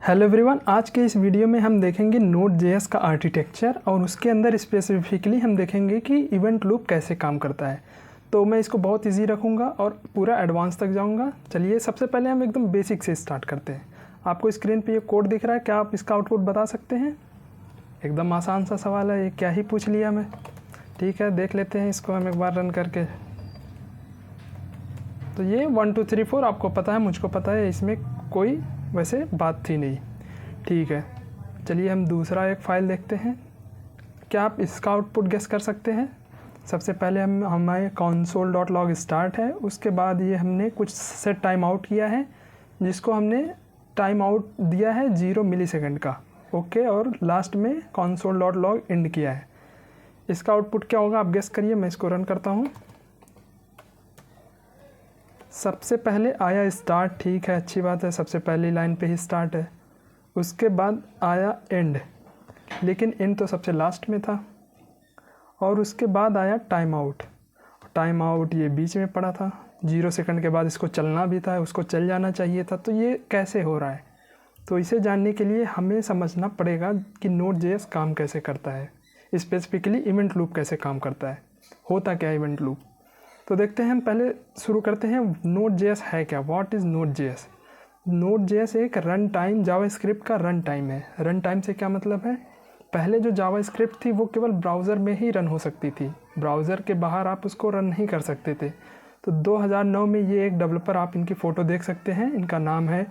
Hello everyone, आज के इस वीडियो में हम देखेंगे Node.js का आर्किटेक्चर और उसके अंदर स्पेसिफिकली हम देखेंगे कि इवेंट लूप कैसे काम करता है। तो मैं इसको बहुत इजी रखूँगा और पूरा एडवांस तक जाऊँगा। चलिए सबसे पहले हम एकदम बेसिक से स्टार्ट करते हैं। आपको स्क्रीन पे ये कोड दिख रहा है, क्या आप इसका आउटपुट बता सकते हैं? एकदम आसान सा सवाल है, ये क्या ही पूछ लिया मैं। ठीक है, देख लेते हैं इसको हम एक बार रन करके। तो ये 1 2 3 4 आपको पता है, मुझको पता है, इसमें कोई वैसे बात थी नहीं। ठीक है, चलिए हम दूसरा एक फ़ाइल देखते हैं। क्या आप इसका आउटपुट गेस कर सकते हैं? सबसे पहले हमारे console.log स्टार्ट है, उसके बाद ये हमने कुछ सेट टाइम आउट किया है जिसको हमने टाइम आउट दिया है 0 मिलीसेकंड का। ओके, और लास्ट में console.log एंड किया है। इसका आउटपुट क्या होगा आप गेस करिए। मैं इसको रन करता हूँ। सबसे पहले आया स्टार्ट, ठीक है, अच्छी बात है, सबसे पहली लाइन पे ही स्टार्ट है। उसके बाद आया एंड, लेकिन एंड तो सबसे लास्ट में था। और उसके बाद आया टाइम आउट। टाइम आउट ये बीच में पड़ा था, 0 सेकंड के बाद इसको चलना भी था, उसको चल जाना चाहिए था। तो ये कैसे हो रहा है? तो इसे जानने के लिए हमें समझना पड़ेगा कि Node.js काम कैसे करता है, स्पेसिफिकली इवेंट लूप कैसे काम करता है, होता क्या है इवेंट लूप। तो देखते हैं, हम पहले शुरू करते हैं Node.js है क्या, व्हाट इज़ Node.js। Node.js एक रन टाइम जावास्क्रिप्ट का रन टाइम है। रन टाइम से क्या मतलब है? पहले जो जावास्क्रिप्ट थी वो केवल ब्राउज़र में ही रन हो सकती थी, ब्राउज़र के बाहर आप उसको रन नहीं कर सकते थे। तो 2009 में ये एक डेवलपर, आप इनकी फ़ोटो देख सकते हैं, इनका नाम है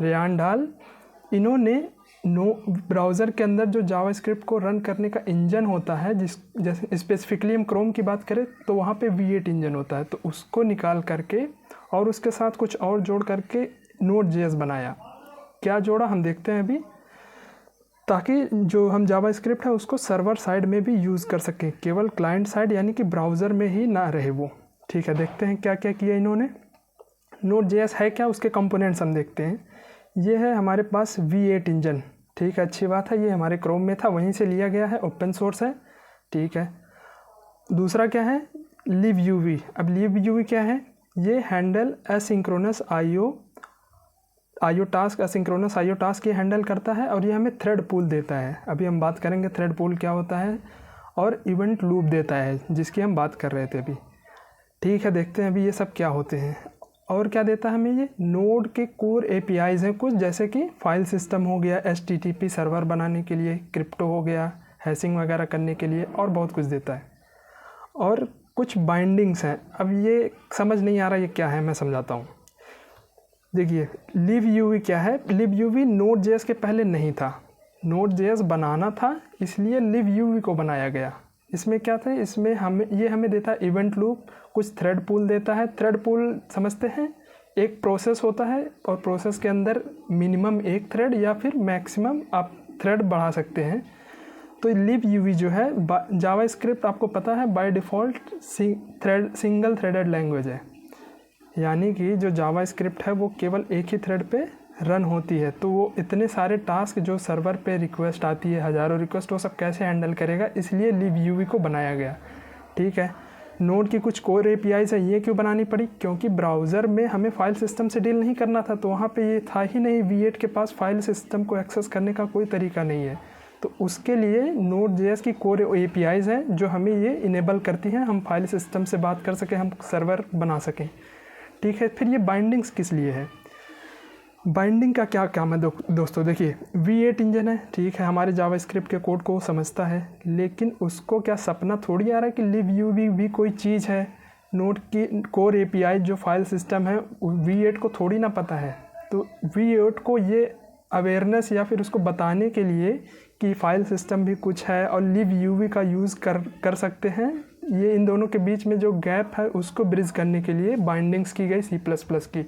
रेयान डाल। इन्होंने ब्राउज़र के अंदर जो जावास्क्रिप्ट को रन करने का इंजन होता है, जैसे स्पेसिफिकली हम क्रोम की बात करें तो वहाँ पे V8 इंजन होता है, तो उसको निकाल करके और उसके साथ कुछ और जोड़ करके Node.js बनाया। क्या जोड़ा हम देखते हैं अभी, ताकि जो हम जावास्क्रिप्ट है उसको सर्वर साइड में भी यूज़ कर सकें, केवल क्लाइंट साइड यानी कि ब्राउज़र में ही ना रहे वो। ठीक है, देखते हैं क्या क्या किया इन्होंने। Node.js है क्या, उसके कंपोनेंट्स हम देखते हैं। ये है हमारे पास V8 इंजन, ठीक है, अच्छी बात है, ये हमारे क्रोम में था, वहीं से लिया गया है, ओपन सोर्स है। ठीक है, दूसरा क्या है, libUV। अब libUV क्या है? ये handle asynchronous IO task, asynchronous IO task ये हैंडल करता है, और ये हमें थ्रेड पूल देता है। अभी हम बात करेंगे थ्रेड पूल क्या होता है, और इवेंट लूप देता है जिसकी हम बात कर रहे थे अभी। ठीक है, देखते हैं अभी ये सब क्या होते हैं। और क्या देता है हमें ये? नोड के कोर APIs हैं कुछ, जैसे कि फाइल सिस्टम हो गया, HTTP सर्वर बनाने के लिए, क्रिप्टो हो गया, हैशिंग वगैरह करने के लिए, और बहुत कुछ देता है। और कुछ बाइंडिंग्स हैं। अब ये समझ नहीं आ रहा ये क्या है, मैं समझाता हूँ। देखिए libUV क्या है। libUV Node.js के पहले नहीं था, Node.js बनाना था, इसलिए libUV को बनाया गया। इसमें क्या था, इसमें हमें देता है इवेंट लूप, कुछ थ्रेड पूल देता है। थ्रेड पूल समझते हैं, एक प्रोसेस होता है और प्रोसेस के अंदर मिनिमम एक थ्रेड या फिर मैक्सिमम आप थ्रेड बढ़ा सकते हैं। तो libUV जो है जावास्क्रिप्ट आपको पता है by default single threaded language है, यानी कि जो जावास्क्रिप्ट है वो केवल एक ही थ्रेड पे रन होती है। तो वो इतने सारे टास्क जो सर्वर पे रिक्वेस्ट आती है, हज़ारों रिक्वेस्ट, वो सब कैसे हैंडल करेगा, इसलिए libUV को बनाया गया। ठीक है, नोड की कुछ कोर APIs है, ये क्यों बनानी पड़ी? क्योंकि ब्राउज़र में हमें फाइल सिस्टम से डील नहीं करना था, तो वहाँ पे ये था ही नहीं, V8 के पास फाइल सिस्टम को एक्सेस करने का कोई तरीका नहीं है। तो उसके लिए Node.js की कोर APIs हैं जो हमें ये इनेबल करती हैं, हम फाइल सिस्टम से बात कर सकें, हम सर्वर बना सकें। ठीक है, फिर ये बाइंडिंग्स किस लिए है? बाइंडिंग का क्या काम है दोस्तों? देखिए V8 इंजन है, ठीक है, हमारे जावास्क्रिप्ट के कोड को समझता है, लेकिन उसको क्या सपना थोड़ी आ रहा है कि libUV भी कोई चीज़ है। नोड की कोर API जो फाइल सिस्टम है V8 को थोड़ी ना पता है। तो V8 को ये अवेयरनेस या फिर उसको बताने के लिए कि फाइल सिस्टम भी कुछ है और libUV का यूज़ कर सकते हैं, ये इन दोनों के बीच में जो गैप है उसको ब्रिज करने के लिए बाइंडिंग्स की गई C++ की।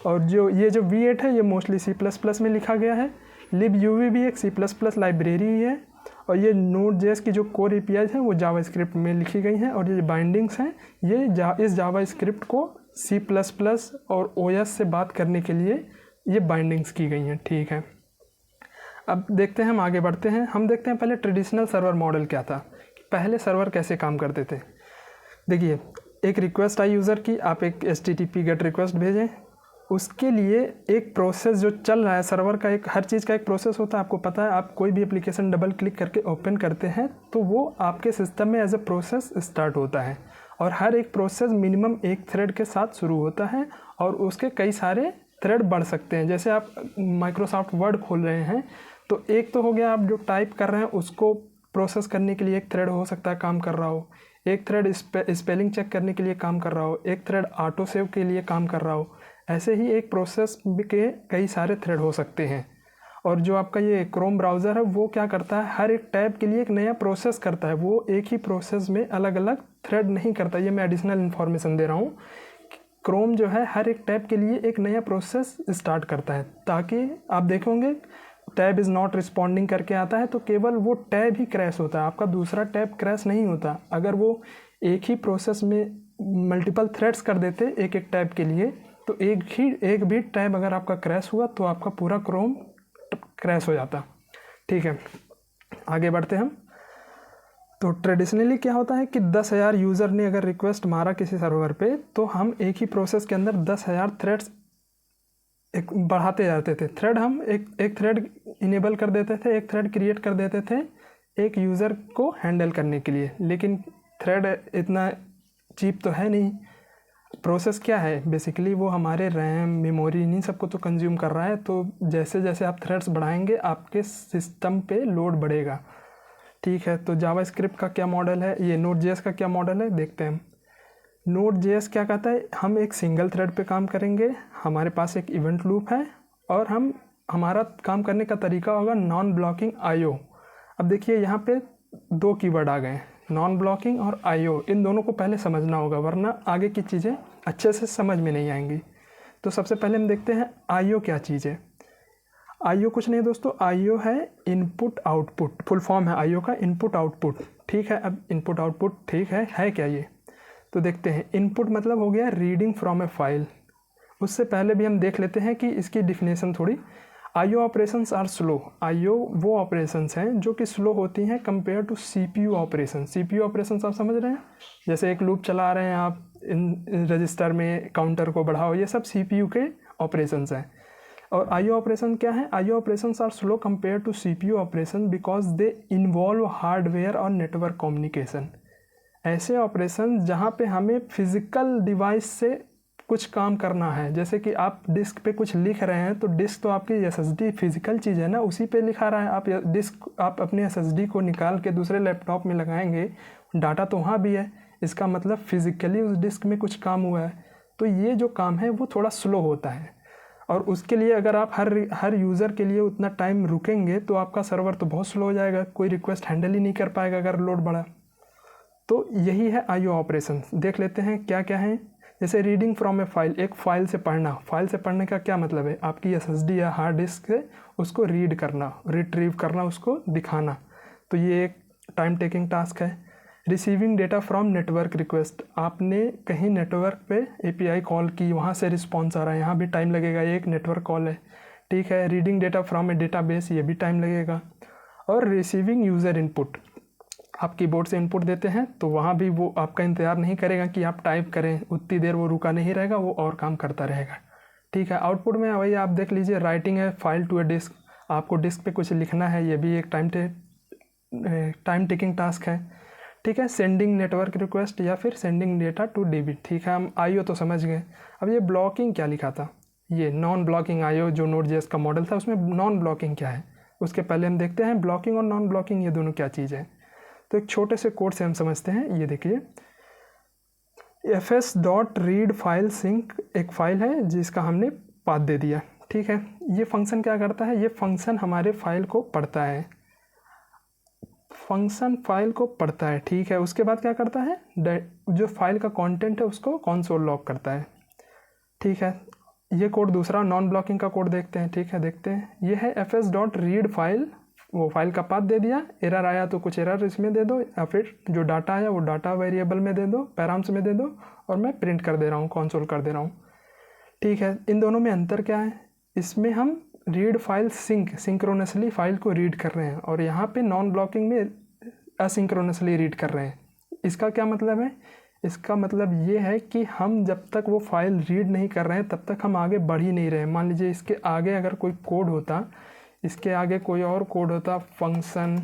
और ये जो V8 है ये मोस्टली C++ में लिखा गया है। libUV भी एक C++ लाइब्रेरी ही है, और ये Node.js की जो कोर APIs हैं वो जावास्क्रिप्ट में लिखी गई हैं, और ये बाइंडिंग्स हैं ये इस जावास्क्रिप्ट को C++ और OS से बात करने के लिए ये बाइंडिंग्स की गई हैं। ठीक है, अब देखते हैं, हम आगे बढ़ते हैं। हम देखते हैं पहले ट्रेडिशनल सर्वर मॉडल क्या था, पहले सर्वर कैसे काम करते थे। देखिए एक रिक्वेस्ट आई यूज़र की, आप एक HTTP गेट रिक्वेस्ट भेजें, उसके लिए एक प्रोसेस जो चल रहा है सर्वर का, एक हर चीज़ का एक प्रोसेस होता है, आपको पता है। आप कोई भी एप्लीकेशन डबल क्लिक करके ओपन करते हैं तो वो आपके सिस्टम में एज ए प्रोसेस स्टार्ट होता है, और हर एक प्रोसेस मिनिमम एक थ्रेड के साथ शुरू होता है, और उसके कई सारे थ्रेड बढ़ सकते हैं। जैसे आप माइक्रोसॉफ्ट वर्ड खोल रहे हैं तो एक तो हो गया, आप जो टाइप कर रहे हैं उसको प्रोसेस करने के लिए एक थ्रेड हो सकता है काम कर रहा हो, एक थ्रेड स्पेलिंग चेक करने के लिए काम कर रहा हो, एक थ्रेड ऑटो सेव के लिए काम कर रहा हो। ऐसे ही एक प्रोसेस के कई सारे थ्रेड हो सकते हैं। और जो आपका ये क्रोम ब्राउज़र है वो क्या करता है, हर एक टैब के लिए एक नया प्रोसेस करता है, वो एक ही प्रोसेस में अलग अलग थ्रेड नहीं करता। ये मैं एडिशनल इन्फॉर्मेशन दे रहा हूँ। क्रोम जो है हर एक टैब के लिए एक नया प्रोसेस स्टार्ट करता है, ताकि आप देखेंगे टैब इज़ नॉट रिस्पॉन्डिंग करके आता है तो केवल वो टैब ही क्रैश होता है, आपका दूसरा टैब क्रैश नहीं होता। अगर वो एक ही प्रोसेस में मल्टीपल थ्रेड्स कर देते एक एक टैब के लिए, तो एक भी टैब अगर आपका क्रैश हुआ तो आपका पूरा क्रोम क्रैश हो जाता। ठीक है, आगे बढ़ते हम। तो ट्रेडिशनली क्या होता है कि 10,000 यूज़र ने अगर रिक्वेस्ट मारा किसी सर्वर पे, तो हम एक ही प्रोसेस के अंदर 10,000 थ्रेड्स एक बढ़ाते जाते थे। थ्रेड हम एक थ्रेड इनेबल कर देते थे, एक थ्रेड क्रिएट कर देते थे एक यूज़र को हैंडल करने के लिए। लेकिन थ्रेड इतना चीप तो है नहीं। प्रोसेस क्या है बेसिकली, वो हमारे रैम मेमोरी इन्हीं सबको तो कंज्यूम कर रहा है। तो जैसे जैसे आप थ्रेड्स बढ़ाएंगे आपके सिस्टम पे लोड बढ़ेगा। ठीक है, तो जावास्क्रिप्ट का क्या मॉडल है, ये नोड.जेएस का क्या मॉडल है देखते हैं। नोड.जेएस क्या कहता है, हम एक सिंगल थ्रेड पे काम करेंगे, हमारे पास एक इवेंट लूप है, और हमारा काम करने का तरीका होगा नॉन ब्लॉकिंग आईओ। अब देखिए यहाँ पे दो कीवर्ड आ गए, नॉन ब्लॉकिंग और आईओ। इन दोनों को पहले समझना होगा, वरना आगे की चीज़ें अच्छे से समझ में नहीं आएंगी। तो सबसे पहले हम देखते हैं आईओ क्या चीज़ है। आईओ कुछ नहीं दोस्तों, आईओ है इनपुट आउटपुट, फुल फॉर्म है आईओ का इनपुट आउटपुट। ठीक है, अब इनपुट आउटपुट ठीक है क्या ये, तो देखते हैं। इनपुट मतलब हो गया रीडिंग फ्रॉम ए फाइल। उससे पहले भी हम देख लेते हैं कि इसकी डिफिनेशन थोड़ी। IO operations are slow. IO वो ऑपरेशंस हैं जो कि स्लो होती हैं compare to CPU operation. CPU operations आप समझ रहे हैं, जैसे एक लूप चला रहे हैं आप, इन रजिस्टर में काउंटर को बढ़ाओ, ये सब सीपीयू के ऑपरेशंस हैं। और आईओ ऑपरेशन क्या है, IO operations are slow compare to CPU operation because they involve hardware और नेटवर्क कम्युनिकेशन। ऐसे ऑपरेशन जहाँ पे हमें फिजिकल डिवाइस से कुछ काम करना है, जैसे कि आप डिस्क पे कुछ लिख रहे हैं, तो डिस्क तो आपकी एसएसडी फिजिकल चीज़ है ना, उसी पे लिखा रहा है। आप अपने एसएसडी को निकाल के दूसरे लैपटॉप में लगाएंगे, डाटा तो वहाँ भी है, इसका मतलब फिजिकली उस डिस्क में कुछ काम हुआ है। तो ये जो काम है वो थोड़ा स्लो होता है, और उसके लिए अगर आप हर यूज़र के लिए उतना टाइम रुकेंगे तो आपका सर्वर तो बहुत स्लो हो जाएगा, कोई रिक्वेस्ट हैंडल ही नहीं कर पाएगा अगर लोड बढ़ा। तो यही है आईओ ऑपरेशन। देख लेते हैं क्या क्या है। जैसे रीडिंग फ्रॉम ए फाइल, एक फाइल से पढ़ना। फाइल से पढ़ने का क्या मतलब है, आपकी एसएसडी या हार्ड डिस्क से उसको रीड करना, रिट्रीव करना, उसको दिखाना। तो ये एक टाइम टेकिंग टास्क है। Receiving data from network request, आपने कहीं नेटवर्क पे एपीआई कॉल की, वहाँ से रिस्पॉन्स आ रहा है, यहाँ भी टाइम लगेगा, ये एक नेटवर्क कॉल है। ठीक है, reading data from A database, ये भी टाइम लगेगा। और रिसीविंग यूज़र इनपुट, आप कीबोर्ड से इनपुट देते हैं तो वहाँ भी वो आपका इंतज़ार नहीं करेगा कि आप टाइप करें, उतनी देर वो रुका नहीं रहेगा, वो और काम करता रहेगा। ठीक है, आउटपुट में वही आप देख लीजिए, राइटिंग है फाइल टू ए डिस्क, आपको डिस्क पे कुछ लिखना है, ये भी एक टाइम टेकिंग टास्क है। ठीक है, सेंडिंग नेटवर्क रिक्वेस्ट या फिर सेंडिंग डेटा टू डीबी। ठीक है, हम आईओ तो समझ गए। अब ये ब्लॉकिंग क्या लिखा था, ये नॉन ब्लॉकिंग आईओ जो नोड.जेएस का मॉडल था उसमें नॉन ब्लॉकिंग क्या है, उसके पहले हम देखते हैं ब्लॉकिंग और नॉन ब्लॉकिंग ये दोनों क्या चीज़ है। तो एक छोटे से कोड से हम समझते हैं। ये देखिए, fs.read फाइल सिंक एक फाइल है जिसका हमने पाथ दे दिया। ठीक है, ये फंक्शन क्या करता है, ये फंक्शन हमारे फाइल को पढ़ता है, फंक्शन फाइल को पढ़ता है। ठीक है, उसके बाद क्या करता है, जो फाइल का कंटेंट है उसको कंसोल लॉग करता है। ठीक है, ये कोड दूसरा नॉन ब्लॉकिंग का कोड देखते हैं। ठीक है, देखते हैं, ये है fs.read फाइल, वो फाइल का पाथ दे दिया, एरर आया तो कुछ एरर इसमें दे दो, या फिर जो डाटा आया वो डाटा वेरिएबल में दे दो, पैराम्स में दे दो, और मैं प्रिंट कर दे रहा हूँ, कंसोल कर दे रहा हूँ। ठीक है, इन दोनों में अंतर क्या है, इसमें हम रीड फाइल सिंक्रोनसली फाइल को रीड कर रहे हैं, और यहाँ पे नॉन ब्लॉकिंग में असिंक्रोनसली रीड कर रहे हैं। इसका क्या मतलब है, इसका मतलब ये है कि हम जब तक वो फाइल रीड नहीं कर रहे हैं तब तक हम आगे बढ़ ही नहीं रहे हैं। मान लीजिए इसके आगे अगर कोई कोड होता, इसके आगे कोई और कोड होता, फंक्शन,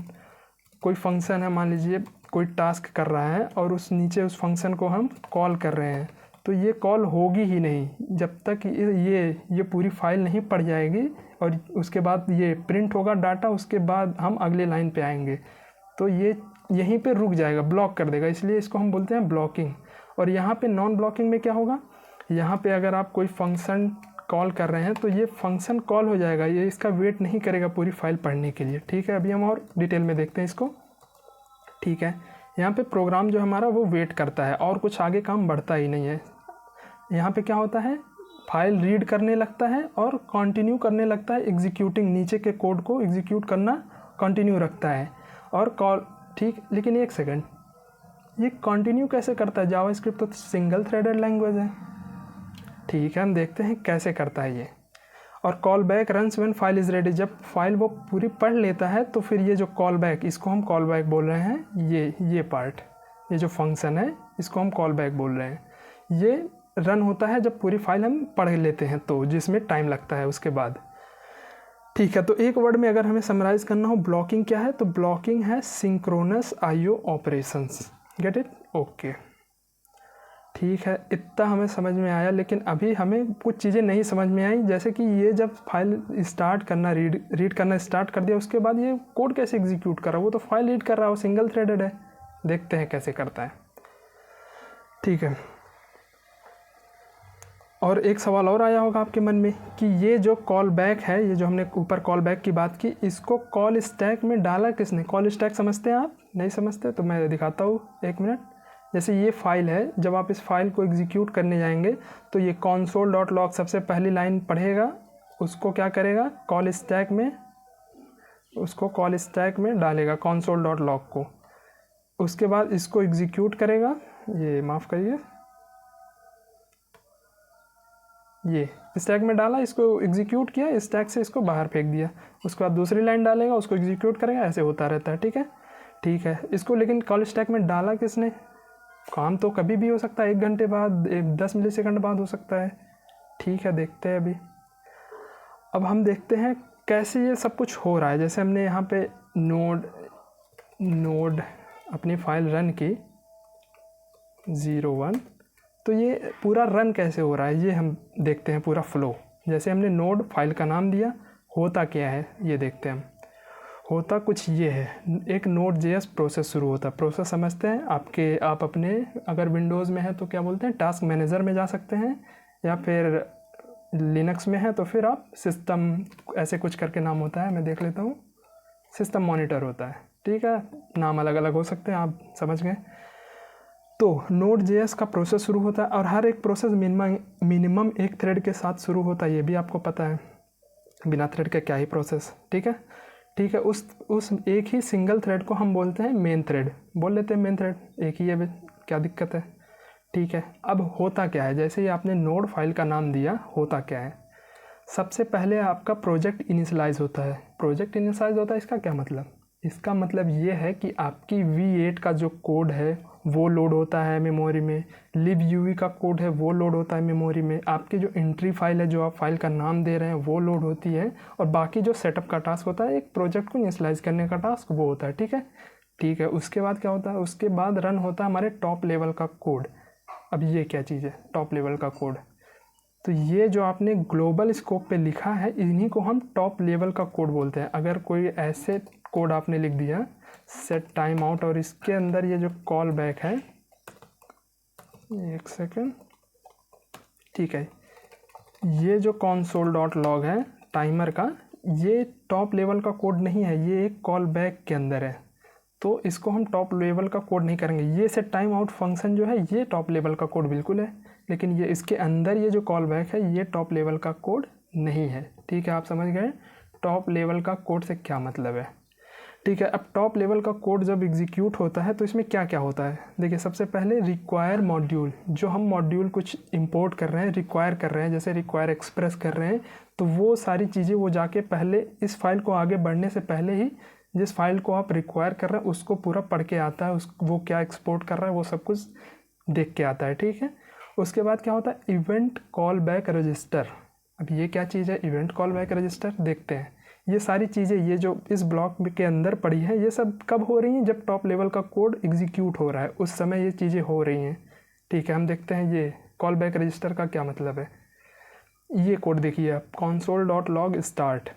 कोई फंक्शन है, मान लीजिए कोई टास्क कर रहा है और उस नीचे उस फंक्शन को हम कॉल कर रहे हैं, तो ये कॉल होगी ही नहीं जब तक ये पूरी फाइल नहीं पढ़ जाएगी और उसके बाद ये प्रिंट होगा डाटा, उसके बाद हम अगले लाइन पे आएंगे। तो ये यहीं पे रुक जाएगा, ब्लॉक कर देगा, इसलिए इसको हम बोलते हैं ब्लॉकिंग। और यहाँ पे नॉन ब्लॉकिंग में क्या होगा, यहाँ पे अगर आप कोई फंक्शन कॉल कर रहे हैं तो ये फंक्शन कॉल हो जाएगा, ये इसका वेट नहीं करेगा पूरी फाइल पढ़ने के लिए। ठीक है, अभी हम और डिटेल में देखते हैं इसको। ठीक है, यहाँ पे प्रोग्राम जो हमारा वो वेट करता है और कुछ आगे काम बढ़ता ही नहीं है। यहाँ पे क्या होता है, फाइल रीड करने लगता है और कंटिन्यू करने लगता है एग्जीक्यूटिंग, नीचे के कोड को एग्जीक्यूट करना कंटिन्यू रखता है और कॉल। ठीक, लेकिन एक सेकंड, ये कंटिन्यू कैसे करता है? जावास्क्रिप्ट तो सिंगल थ्रेडेड लैंग्वेज है। ठीक है, हम देखते हैं कैसे करता है ये। और call back runs when file is ready, जब फाइल वो पूरी पढ़ लेता है तो फिर ये जो कॉल बैक, इसको हम कॉल बैक बोल रहे हैं। ये पार्ट, ये जो फंक्शन है इसको हम कॉल बैक बोल रहे हैं। ये रन होता है जब पूरी फाइल हम पढ़ लेते हैं, तो जिसमें टाइम लगता है उसके बाद। ठीक है, तो एक वर्ड में अगर हमें समराइज करना हो ब्लॉकिंग क्या है, तो ब्लॉकिंग है synchronous IO operations. Get it? Okay, ठीक है, इतना हमें समझ में आया। लेकिन अभी हमें कुछ चीज़ें नहीं समझ में आई, जैसे कि ये जब फाइल स्टार्ट करना रीड करना स्टार्ट कर दिया, उसके बाद ये कोड कैसे एग्जीक्यूट कर रहा है? वो तो फाइल रीड कर रहा है, वो सिंगल थ्रेडेड है। देखते हैं कैसे करता है। ठीक है, और एक सवाल और आया होगा आपके मन में कि ये जो कॉल बैक है, ये जो हमने ऊपर कॉल बैक की बात की, इसको कॉल स्टैक में डाला किसने? कॉल स्टैक समझते हैं आप? नहीं समझते तो मैं दिखाता हूँ, एक मिनट। जैसे ये फाइल है, जब आप इस फाइल को एग्जीक्यूट करने जाएंगे तो ये console.log सबसे पहली लाइन पढ़ेगा, उसको क्या करेगा, कॉल स्टैक में, उसको कॉल स्टैक में डालेगा console.log को। उसके बाद इसको एग्जीक्यूट करेगा, ये माफ़ करिए, ये स्टैक में डाला, इसको एग्जीक्यूट किया, स्टैक से इसको बाहर फेंक दिया। उसके बाद दूसरी लाइन डालेगा, उसको एग्जीक्यूट करेगा, ऐसे होता रहता है। ठीक है, ठीक है, इसको लेकिन कॉल स्टैक में डाला किसने? काम तो कभी भी हो सकता है, 1 घंटे बाद, 10 मिलीसेकंड बाद हो सकता है। ठीक है, देखते हैं अभी। अब हम देखते हैं कैसे ये सब कुछ हो रहा है। जैसे हमने यहाँ पे नोड अपनी फाइल रन की 01, तो ये पूरा रन कैसे हो रहा है ये हम देखते हैं, पूरा फ्लो। जैसे हमने नोड फाइल का नाम दिया, होता क्या है ये देखते हैं हम। होता कुछ ये है, एक Node.js प्रोसेस शुरू होता है। प्रोसेस समझते हैं आप अपने अगर विंडोज़ में है तो क्या बोलते हैं, टास्क मैनेजर में जा सकते हैं, या फिर लिनक्स में है तो फिर आप सिस्टम, ऐसे कुछ करके नाम होता है, मैं देख लेता हूँ, सिस्टम मॉनिटर होता है। ठीक है, नाम अलग अलग हो सकते हैं, आप समझ गए। तो Node.js का प्रोसेस शुरू होता है और हर एक प्रोसेस मिनिमम एक थ्रेड के साथ शुरू होता है, ये भी आपको पता है। बिना थ्रेड के क्या ही प्रोसेस। ठीक है, ठीक है, उस एक ही सिंगल थ्रेड को हम बोलते हैं मेन थ्रेड, बोल लेते हैं मेन थ्रेड, एक ही है, क्या दिक्कत है। ठीक है, अब होता क्या है, जैसे ही आपने नोड फाइल का नाम दिया, होता क्या है, सबसे पहले आपका प्रोजेक्ट इनिशियलाइज होता है। प्रोजेक्ट इनिशियलाइज होता है, इसका क्या मतलब? इसका मतलब ये है कि आपकी V8 का जो कोड है वो लोड होता है मेमोरी में, libUI का कोड है वो लोड होता है मेमोरी में, आपकी जो एंट्री फाइल है, जो आप फाइल का नाम दे रहे हैं वो लोड होती है, और बाकी जो सेटअप का टास्क होता है, एक प्रोजेक्ट को इनिशियलाइज करने का टास्क, वो होता है। ठीक है, ठीक है, उसके बाद क्या होता है, उसके बाद रन होता है हमारे टॉप लेवल का कोड। अब ये क्या चीज़ है, टॉप लेवल का कोड? तो ये जो आपने ग्लोबल स्कोप पे लिखा है, इन्हीं को हम टॉप लेवल का कोड बोलते हैं। अगर कोई ऐसे कोड आपने लिख दिया सेट टाइम आउट, और इसके अंदर ये जो कॉल बैक है, एक सेकेंड, ठीक है, ये जो console.log है टाइमर का, ये टॉप लेवल का कोड नहीं है, ये एक कॉल बैक के अंदर है, तो इसको हम टॉप लेवल का कोड नहीं करेंगे। ये सेट टाइम आउट फंक्शन जो है ये टॉप लेवल का कोड बिल्कुल है, लेकिन ये इसके अंदर ये जो कॉल बैक है ये टॉप लेवल का कोड नहीं है। ठीक है, आप समझ गए टॉप लेवल का कोड से क्या मतलब है। ठीक है, अब टॉप लेवल का कोड जब एग्जीक्यूट होता है तो इसमें क्या क्या होता है, देखिए, सबसे पहले रिक्वायर मॉड्यूल, जो हम मॉड्यूल कुछ इंपोर्ट कर रहे हैं, रिक्वायर कर रहे हैं, जैसे रिक्वायर एक्सप्रेस कर रहे हैं, तो वो सारी चीज़ें वो जाके पहले इस फाइल को आगे बढ़ने से पहले ही जिस फाइल को आप रिक्वायर कर रहे हैं उसको पूरा पढ़ के आता है, वो क्या एक्सपोर्ट कर रहा है वो सब कुछ देख के आता है, ठीक है। उसके बाद क्या होता है, इवेंट कॉल बैक रजिस्टर। अब ये क्या चीज़ है, इवेंट कॉल बैक रजिस्टर, देखते हैं। ये सारी चीज़ें ये जो इस ब्लॉक के अंदर पड़ी है, ये सब कब हो रही हैं, जब टॉप लेवल का कोड एग्जीक्यूट हो रहा है, उस समय ये चीज़ें हो रही हैं, ठीक है। हम देखते हैं ये कॉल बैक रजिस्टर का क्या मतलब है। ये कोड देखिए आप, console.log start।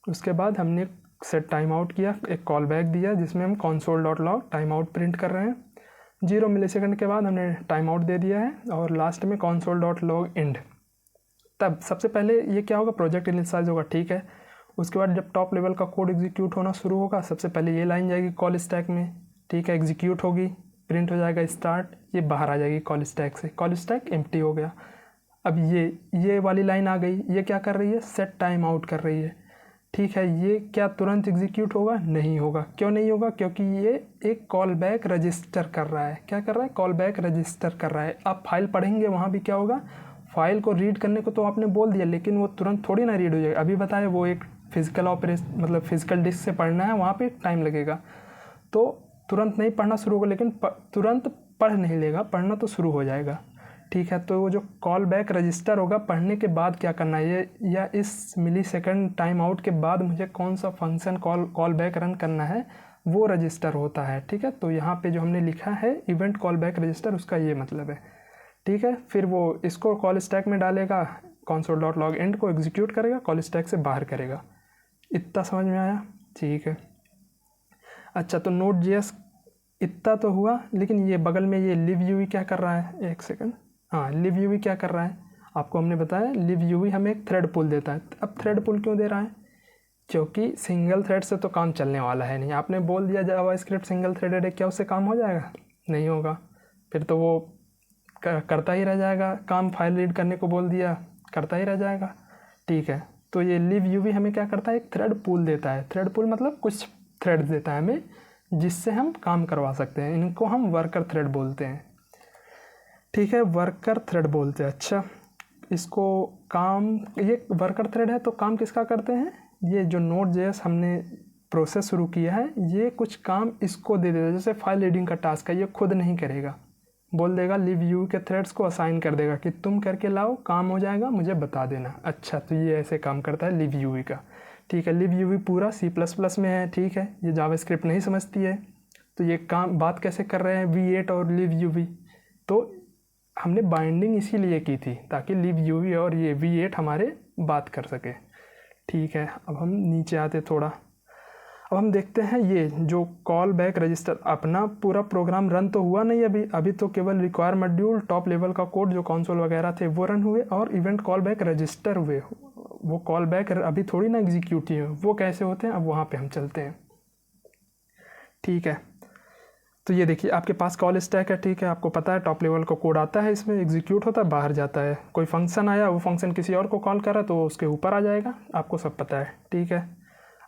उसके बाद हमने सेट टाइम आउट किया, एक कॉल बैक दिया जिसमें हम console.log टाइम आउट प्रिंट कर रहे हैं। 0 मिलीसेकंड के बाद हमने टाइम आउट दे दिया है, और लास्ट में console.log end। तब सबसे पहले ये क्या होगा, प्रोजेक्ट इनिशियलाइज होगा, ठीक है। उसके बाद जब टॉप लेवल का कोड एग्जीक्यूट होना शुरू होगा, सबसे पहले ये लाइन जाएगी कॉल स्टैक में, ठीक है, एग्जीक्यूट होगी, प्रिंट हो जाएगा स्टार्ट, ये बाहर आ जाएगी कॉल स्टैक से, कॉल स्टैक एम्प्टी हो गया। अब ये वाली लाइन आ गई, ये क्या कर रही है, सेट टाइम आउट कर रही है, ठीक है। ये क्या तुरंत एग्जीक्यूट होगा, नहीं होगा। क्यों नहीं होगा, क्योंकि ये एक कॉल बैक रजिस्टर कर रहा है। क्या कर रहा है, कॉल बैक रजिस्टर कर रहा है। आप फाइल पढ़ेंगे वहाँ भी क्या होगा, फाइल को रीड करने को तो आपने बोल दिया, लेकिन वो तुरंत थोड़ी ना रीड हो जाएगा। अभी बताए वो एक फिजिकल ऑपरेशन, मतलब फिजिकल डिस्क से पढ़ना है, वहाँ पे टाइम लगेगा, तो तुरंत नहीं पढ़ना शुरू होगा, लेकिन तुरंत पढ़ नहीं लेगा, पढ़ना तो शुरू हो जाएगा, ठीक है। तो वो जो कॉल बैक रजिस्टर होगा, पढ़ने के बाद क्या करना है, ये या इस मिली सेकेंड टाइम आउट के बाद मुझे कौन सा फंक्शन कॉल बैक रन करना है, वो रजिस्टर होता है, ठीक है। तो यहाँ पे जो हमने लिखा है इवेंट कॉल बैक रजिस्टर, उसका ये मतलब है, ठीक है। फिर वो इसको कॉल स्टैक में डालेगा, console.log end को एग्जीक्यूट करेगा, कॉल स्टैक से बाहर करेगा। इतना समझ में आया, ठीक है। अच्छा, तो Node.js इतना तो हुआ, लेकिन ये बगल में ये live क्या कर रहा है, एक सेकंड, हाँ, live क्या कर रहा है, आपको हमने बताया live हमें एक थ्रेड पुल देता है। अब थ्रेड पुल क्यों दे रहा है, क्योंकि सिंगल थ्रेड से तो काम चलने वाला है नहीं। आपने बोल दिया जावास्क्रिप्ट सिंगल थ्रेडेड है, क्या उससे काम हो जाएगा, नहीं होगा। फिर तो वो करता ही रह जाएगा काम, फाइल रीड करने को बोल दिया, करता ही रह जाएगा, ठीक है। तो ये live हमें क्या करता है, एक थ्रेड पूल देता है। थ्रेड पूल मतलब कुछ थ्रेड देता है हमें, जिससे हम काम करवा सकते हैं। इनको हम वर्कर थ्रेड बोलते हैं, ठीक है, वर्कर थ्रेड बोलते हैं। अच्छा, इसको काम, ये वर्कर थ्रेड है तो काम किसका करते हैं, ये जो Node.js हमने प्रोसेस शुरू किया है, ये कुछ काम इसको दे देता है। जैसे फाइल रीडिंग का टास्क है, ये खुद नहीं करेगा, बोल देगा live के थ्रेड्स को असाइन कर देगा कि तुम करके लाओ, काम हो जाएगा, मुझे बता देना। अच्छा, तो ये ऐसे काम करता है live का, ठीक है। live पूरा C++ में है, ठीक है, ये जावास्क्रिप्ट नहीं समझती है। तो ये काम बात कैसे कर रहे हैं V8 और live, तो हमने बाइंडिंग इसीलिए की थी ताकि live और ये V8 हमारे बात कर सके, ठीक है। अब हम नीचे आते थोड़ा, अब हम देखते हैं ये जो कॉल बैक रजिस्टर, अपना पूरा प्रोग्राम रन तो हुआ नहीं अभी तो केवल रिक्वायर मॉड्यूल, टॉप लेवल का कोड जो कंसोल वगैरह थे वो रन हुए, और इवेंट कॉल बैक रजिस्टर हुए। वो कॉल बैक अभी थोड़ी ना एग्जीक्यूट हुए, वो कैसे होते हैं, अब वहाँ पे हम चलते हैं, ठीक है। तो ये देखिए आपके पास कॉल स्टैक है, ठीक है, आपको पता है टॉप लेवल का कोड आता है, इसमें एग्जीक्यूट होता है, बाहर जाता है। कोई फंक्शन आया, वो फंक्शन किसी और को कॉल करा तो उसके ऊपर आ जाएगा, आपको सब पता है, ठीक है।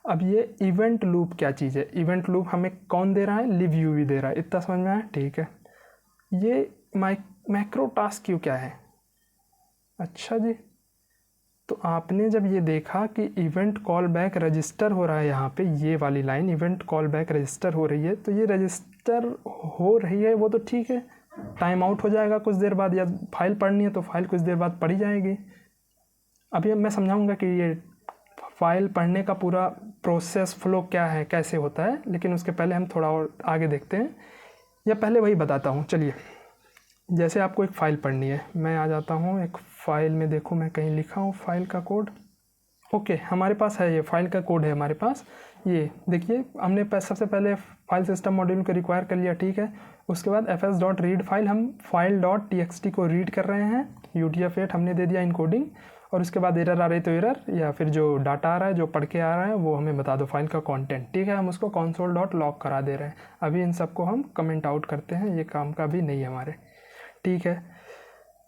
अब ये इवेंट लूप क्या चीज़ है, इवेंट लूप हमें कौन दे रहा है, live दे रहा है, इतना समझ में आया, ठीक है। ये मैक्रो टास्क क्यों क्या है, अच्छा जी, तो आपने जब ये देखा कि इवेंट कॉल बैक रजिस्टर हो रहा है, यहाँ पे ये वाली line event call back register हो रही है, तो ये रजिस्टर हो रही है वो तो ठीक है, टाइम आउट हो जाएगा कुछ देर बाद, या फाइल पढ़नी है तो फाइल कुछ देर बाद पढ़ी जाएगी। अभी मैं समझाऊंगा कि ये फाइल पढ़ने का पूरा प्रोसेस फ्लो क्या है, कैसे होता है, लेकिन उसके पहले हम थोड़ा और आगे देखते हैं, या पहले वही बताता हूँ। चलिए, जैसे आपको एक फ़ाइल पढ़नी है, मैं आ जाता हूँ एक फ़ाइल में, देखो मैं कहीं लिखा हूँ फाइल का कोड, ओके, हमारे पास है ये फाइल का कोड है हमारे पास। ये देखिए हमने सबसे पहले फाइल सिस्टम मॉड्यूल को रिक्वायर कर लिया, ठीक है। उसके बाद fs.read फाइल, हम file.txt को रीड कर रहे हैं, UTF-8 हमने दे दिया इनकोडिंग, और उसके बाद एरर आ रही तो एरर, या फिर जो डाटा आ रहा है, जो पढ़ के आ रहा है, वो हमें बता दो फाइल का कंटेंट, ठीक है। हम उसको console.log करा दे रहे हैं। अभी इन सबको हम कमेंट आउट करते हैं, ये काम का भी नहीं है हमारे, ठीक है।